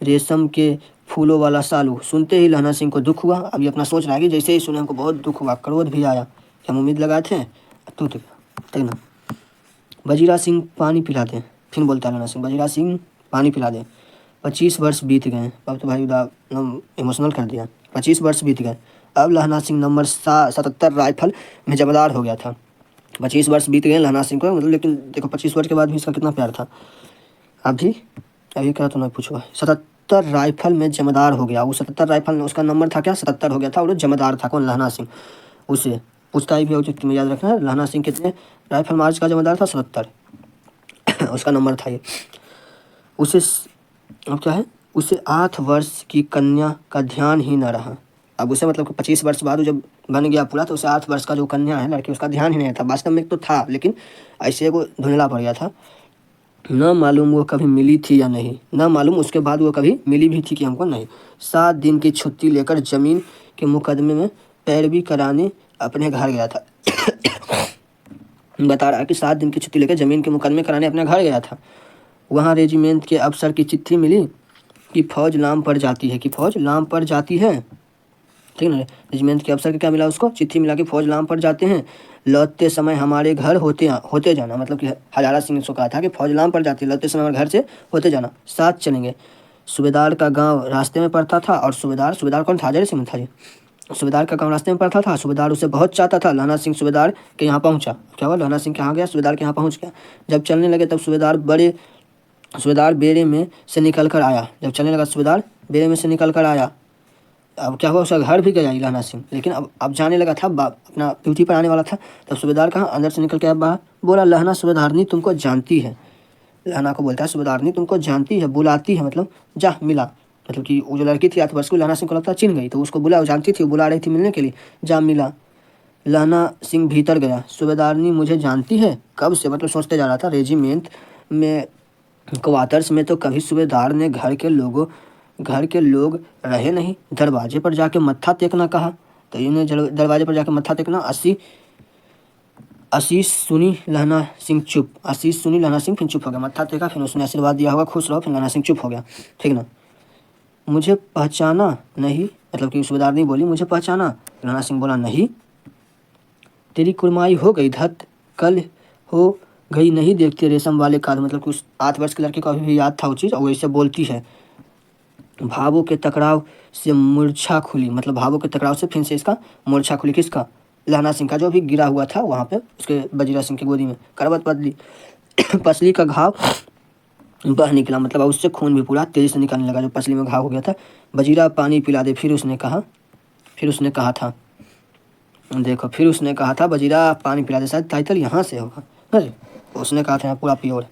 रेशम के फूलों वाला सालू। सुनते ही लहना सिंह को दुख हुआ। अब ये अपना सोच रहा है कि जैसे ही सुने हमको बहुत दुख हुआ, क्रोध भी आया, हम उम्मीद लगाए थे टूट गया। ठीक ना। वजीरा सिंह पानी पिला दे, फिर बोलता लहना सिंह, वजीरा सिंह पानी पिला दे। 25 वर्ष बीत गए। अब तो भाई इमोशनल कर दिया। 25 वर्ष बीत गए। अब लहना सिंह नंबर 77 राइफल में जमादार हो गया था। 25 वर्ष बीत गए लहना सिंह को, मतलब, लेकिन देखो 25 वर्ष के बाद भी इसका कितना प्यार था। अभी क्या तो नहीं पूछूंगा। 77 राइफल में जमादार हो गया। वो 77 राइफल में उसका नंबर था क्या, 77 हो गया था, और जमादार था कौन, लहना सिंह। उसे पूछता ही भी हो, तुम्हें याद रखना है लहना सिंह कितने राइफल मार्च का जमादार था, 77 उसका नंबर था ये। उसे अब क्या है, उसे 8 वर्ष की कन्या का ध्यान ही न रहा। अब उसे मतलब कि 25 वर्ष बाद जब बन गया पूरा, तो उसे 8 वर्ष का जो कन्या है लड़की, उसका ध्यान ही नहीं था। वास्तव में तो था, लेकिन ऐसे वो धुंधला पड़ गया था। न मालूम वो कभी मिली थी या नहीं, न मालूम उसके बाद वो कभी मिली भी थी कि हमको नहीं। 7 दिन की छुट्टी लेकर जमीन के मुकदमे में पैरवी कराने अपने घर गया था। बता रहा है कि 7 दिन की छुट्टी लेकर जमीन के मुकदमे कराने अपने घर गया था। वहाँ रेजिमेंट के अफसर की चिट्ठी मिली कि फौज लाम पड़ जाती है, ठीक ना। रेजिमेंट के अफसर के क्या मिला, उसको चिट्ठी मिला कि फौज लाम पड़ जाते हैं, लौटते समय हमारे घर होते जाना। मतलब कि हजारा सिंह ने उसको कहा था कि फौज लाम पड़ जाती है, लौटते समय हमारे घर से होते जाना, साथ चलेंगे। सूबेदार का गांव रास्ते में पड़ता था, और सूबेदार कौन था, अजय सिंह था जी। सूबेदार का गांव रास्ते में पड़ता था, सूबेदार उसे बहुत चाहता था। लहना सिंह सूबेदार के यहाँ पहुंचा। क्या हुआ, लहना सिंह कहाँ गया, सूबेदार के यहाँ पहुंच गया। जब चलने लगे तब सूबेदार बेड़े में से निकल कर आया। जब चलने लगा सूबेदार बेड़े में से निकल कर आया। अब क्या हुआ, उसका घर भी गया लहना सिंह, लेकिन अब जाने लगा था, अपना ड्यूटी पर आने वाला था। तब सूबेदार कहाँ, अंदर से निकल के बाहर बोला, लहना सूबेदारनी तुमको जानती है। लहना को बोलता है, सूबेदारनी तुमको जानती है, बुलाती है, मतलब जा मिला। मतलब कि वो जो लड़की थी 8 वर्ष की, लहना सिंह को लगता चिन्ह गई, तो उसको बुला, वो जानती थी, वो बुला रही थी मिलने के लिए, जा मिला। लहना सिंह भीतर गया। सूबेदारनी मुझे जानती है, कब से, मतलब सोचते जा रहा था। रेजिमेंट में क्वार्टर्स में तो कभी सूबेदार ने घर के लोग रहे नहीं, दरवाजे पर जाके मत्था टेकना कहा, तो इन्हें दरवाजे पर जाके मत्था टेकना। आशीष सुनी लहना सिंह फिर चुप हो गया। मत्था टेका, फिर उसने आशीर्वाद दिया होगा, खुश रहो, फिर लहना सिंह चुप हो गया। ठीक ना। मुझे पहचाना नहीं, मतलब कि सूबेदार नहीं बोली, मुझे पहचाना। लहना सिंह बोला, नहीं। तेरी कुरमाई हो गई धत, कल हो गई नहीं देखते रेशम वाले काल। मतलब कि उस 8 वर्ष के लड़के को अभी भी याद था वो चीज़, और वैसे बोलती है। भावों के टकराव से मूर्छा खुली, मतलब भावों के टकराव से फिर से इसका मूर्छा खुली। किसका, लहना सिंह का, जो भी गिरा हुआ था वहाँ पे उसके वजीरा सिंह की गोदी में। करवट बदली, पसली का घाव बह निकला, मतलब उससे खून भी पूरा तेजी से निकलने लगा, जो पसली में घाव हो गया था। वजीरा पानी पिला दे, फिर उसने कहा था, देखो, फिर उसने कहा था वजीरा पानी पिला दे। शायद टाइटल यहाँ से होगा, अरे उसने कहा था पूरा प्योर।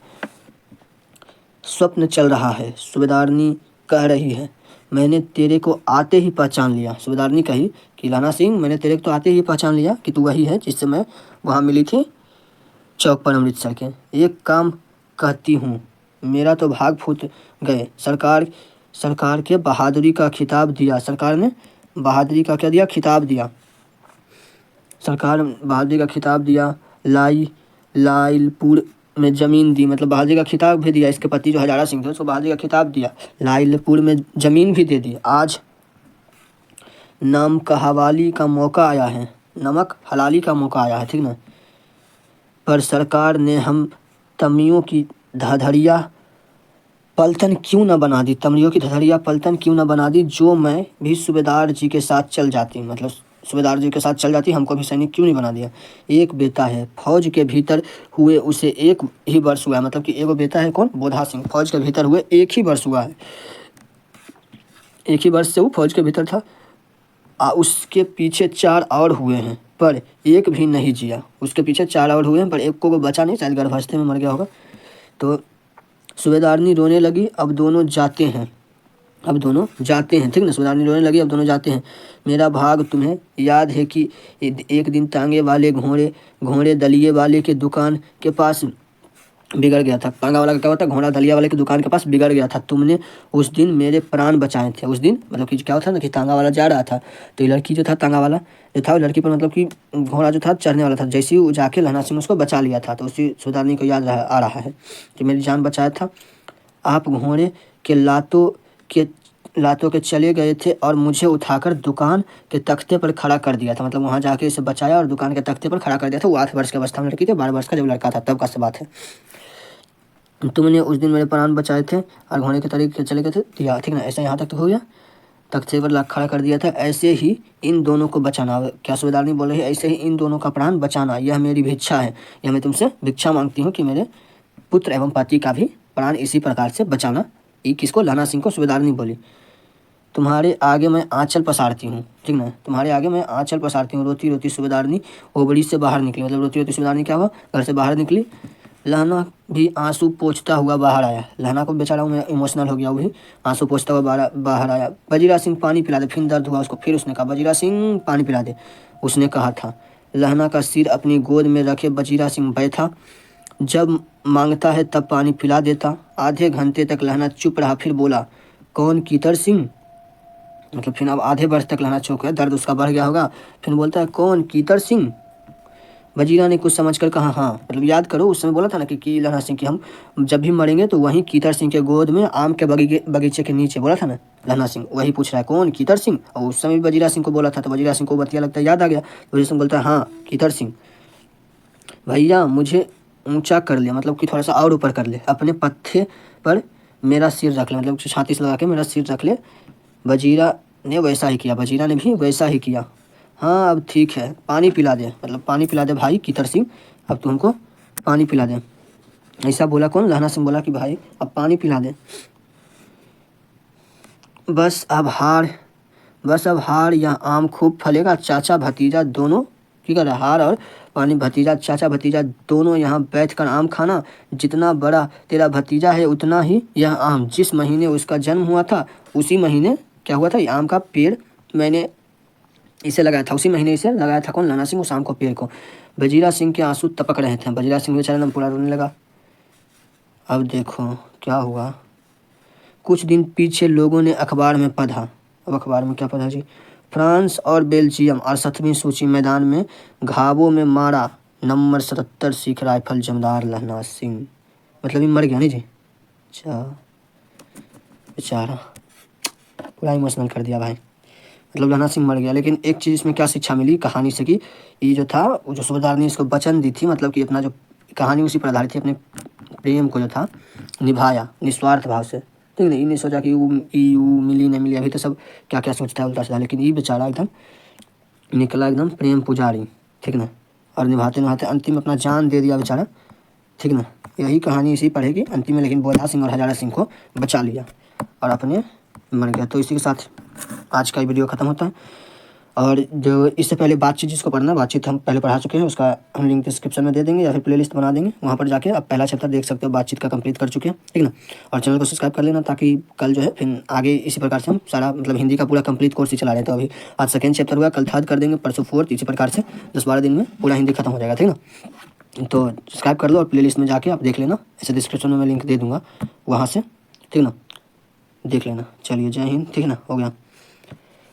स्वप्न चल रहा है, सूबेदारनी कह रही है, मैंने तेरे को आते ही पहचान लिया। सूबेदारनी कही कि लहना सिंह, मैंने तेरे को तो आते ही पहचान लिया कि तू वही है जिससे मैं वहाँ मिली थी चौक पर अमृतसर के। एक काम कहती हूँ, मेरा तो भाग फूट गए। सरकार के बहादुरी का खिताब दिया। सरकार ने बहादुरी का क्या दिया, खिताब दिया। सरकार बहादुरी का खिताब दिया। लाइलपुर में ज़मीन दी, मतलब बहादुरी का खिताब भी दिया। इसके पति जो हजारा सिंह थे उसको बहादुरी का खिताब दिया। लाइलपुर में ज़मीन भी दे दी। आज नमक हलाली का मौका आया है, ठीक ना। पर सरकार ने हम तमियों की धड़धड़िया पलटन क्यों न बना दी, जो मैं भी सूबेदार जी के साथ चल जाती, मतलब सूबेदार जी के साथ चल जाती, हमको भी सैनिक क्यों नहीं बना दिया। एक बेटा है, फौज के भीतर हुए उसे 1 ही वर्ष हुआ है, मतलब कि एगो बेटा है कौन, बोधा सिंह, फौज के भीतर हुए 1 ही वर्ष हुआ है, 1 ही वर्ष से वो फौज के भीतर था। उसके पीछे 4 और हुए हैं। पर एक भी नहीं जिया। उसके पीछे 4 और हुए हैं पर एक को बचा नहीं, शायद गर्भावस्था में मर गया होगा। तो सूबेदारनी रोने लगी, अब दोनों जाते हैं, अब दोनों जाते हैं, ठीक ना। सूबेदारनी रोने लगी, अब दोनों जाते हैं। मेरा भाग तुम्हें याद है कि एक दिन तांगे वाले घोड़े दलिये वाले के दुकान के पास बिगड़ गया था। तांगा वाला का क्या होता है, घोड़ा दलिया वाले की दुकान के पास बिगड़ गया था। तुमने उस दिन मेरे प्राण बचाए थे। उस दिन मतलब कि क्या होता ना कि तांगा वाला जा रहा था, तो ये लड़की जो था, तांगा वाला जो था, वो लड़की पर मतलब कि घोड़ा जो था चढ़ने वाला था, जैसे ही वो जाके लहना सिंह उसको बचा लिया था। तो उसी सूबेदारनी को याद आ रहा है कि मेरी जान बचाया था। आप घोड़े के लातों के चले गए थे और मुझे उठाकर दुकान के तख्ते पर खड़ा कर दिया था। मतलब वहाँ जाके इसे बचाया और दुकान के तख्ते पर खड़ा कर दिया था। वो 8 वर्ष की अवस्था में लड़की थी, 12 वर्ष का जब लड़का था, तब का सब बात है। तुमने उस दिन मेरे प्राण बचाए थे और घोड़े के तरीके चले गए थे दिया, ठीक ना। ऐसा यहाँ तक तो हो गया, तख्ते पर खड़ा कर दिया था। ऐसे ही इन दोनों को बचाना। क्या सूबेदारनी बोल रही है, ऐसे ही इन दोनों का प्राण बचाना, यह मेरी भिक्षा है। यह मैं तुमसे भिक्षा मांगती हूँ कि मेरे पुत्र एवं पति का भी प्राण इसी प्रकार से बचाना। ये किसको, लहना सिंह को सूबेदारनी बोली। तुम्हारे आगे मैं आंचल पसारती हूँ, ठीक ना। तुम्हारे आगे मैं आंचल पसारती हूँ। रोती रोती सूबेदारनी ओबड़ी से बाहर निकली। मतलब रोती रोती सूबेदारनी क्या हुआ, घर से बाहर निकली। लहना भी आंसू पोंछता हुआ बाहर आया। लहना को बेचारा मैं इमोशनल हो गया, वो भी आंसू पोंछता हुआ बाहर आया। वजीरा सिंह पानी पिला दे। फिर दर्द हुआ उसको, फिर उसने कहा वजीरा सिंह पानी पिला दे, उसने कहा था। लहना का सिर अपनी गोद में रखे वजीरा सिंह बैठा। जब मांगता है तब पानी पिला देता। आधे घंटे तक लहना चुप रहा, फिर बोला, कौन, कीतर सिंह। मतलब फिर अब आधे वर्ष तक लहना चुप है, दर्द उसका बढ़ गया होगा। फिर बोलता है, कौन, कीतर सिंह। वजीरा ने कुछ समझकर कहा, हाँ। मतलब याद करो, उस समय बोला था ना कि लहना सिंह कि हम जब भी मरेंगे तो वहीं कीतर सिंह के गोद में आम के बगीचे के नीचे, बोला था ना लहना सिंह। वही पूछ रहा है, कौन, कीतर सिंह। और उस समय वजीरा सिंह को बोला था, तो वजीरा सिंह को बतिया लगता है याद आ गया। तो वजीरा सिंह बोलता है, हाँ कीतर सिंह। भैया मुझे ऊंचा कर ले, मतलब कि थोड़ा सा और ऊपर कर ले। अपने पत्थे पर मेरा सिर रख ले, मतलब छाती से लगा के मेरा सिर रख ले। वजीरा ने वैसा ही किया, वजीरा ने भी वैसा ही किया। हाँ अब ठीक है, पानी पिला दे, मतलब पानी पिला दे भाई कीतर सिंह, अब तू हमको पानी पिला दे। ऐसा बोला कौन, लहना सिंह बोला कि भाई अब पानी पिला दे। बस अब हार या आम खूब फलेगा। चाचा भतीजा दोनों, ठीक है, हार और पानी, भतीजा चाचा भतीजा दोनों यहाँ बैठकर आम खाना। जितना बड़ा तेरा भतीजा है उतना ही यह आम। जिस महीने उसका जन्म हुआ था उसी महीने क्या हुआ था, ये आम का पेड़ मैंने इसे लगाया था, उसी महीने इसे लगाया था। कौन, लहना सिंह, उस आम को, पेड़ को। वजीरा सिंह के आंसू टपक रहे थे। वजीरा सिंह बेचारा ना पूरा रोने लगा। अब देखो क्या हुआ। कुछ दिन पीछे लोगों ने अखबार में पढ़ा। अब अखबार में क्या पढ़ा जी, फ्रांस और बेल्जियम 68वीं सूची मैदान में घावों में मारा नंबर 77 सिख राइफल जमदार लहना सिंह। मतलब ये मर गया नहीं जी। अच्छा बेचारा पूरा इमोशनल कर दिया भाई। मतलब लहना सिंह मर गया। लेकिन एक चीज़ इसमें क्या शिक्षा मिली कहानी से, कि ये जो था, वो जो सूबेदार ने इसको वचन दी थी, मतलब कि अपना जो कहानी उसी पर आधारित थी, अपने प्रेम को जो था निभाया निस्वार्थ भाव से, ठीक है। ये नहीं सोचा कि यू मिली नहीं मिली, अभी तो सब क्या क्या सोचता है उल्टा सीधा। लेकिन ये बेचारा एकदम निकला एकदम प्रेम पुजारी, ठीक ना। और निभाते निभाते अंतिम में अपना जान दे दिया बेचारा, ठीक ना। यही कहानी इसी पढ़ेगी अंतिम में, लेकिन बोधा सिंह और हजारा सिंह को बचा लिया और अपने मर गया। तो इसी के साथ आज का वीडियो ख़त्म होता है। और जो इससे पहले बातचीत जिसको पढ़ना, बातचीत हम पहले पढ़ा चुके हैं, उसका हम लिंक डिस्क्रिप्शन में दे देंगे या फिर प्लेलिस्ट बना देंगे, वहाँ पर जाके आप पहला चैप्टर देख सकते हो। बातचीत का कंप्लीट कर चुके हैं, ठीक ना। और चैनल को सब्सक्राइब कर लेना, ताकि कल जो है फिर आगे इसी प्रकार से हम सारा मतलब हिंदी का पूरा कंप्लीट कोर्स ही चला रहे थे। अभी आज सेकंड चैप्टर हुआ, कल थर्ड कर देंगे, परसों फोर्थ, इसी प्रकार से 10-12 दिन में पूरा हिंदी खत्म हो जाएगा, ठीक ना। तो सब्सक्राइब कर लो और प्लेलिस्ट में जाके आप देख लेना, ऐसे डिस्क्रिप्शन में मैं लिंक दे दूँगा, वहाँ से, ठीक ना, देख लेना। चलिए जय हिंद, ठीक ना, हो गया।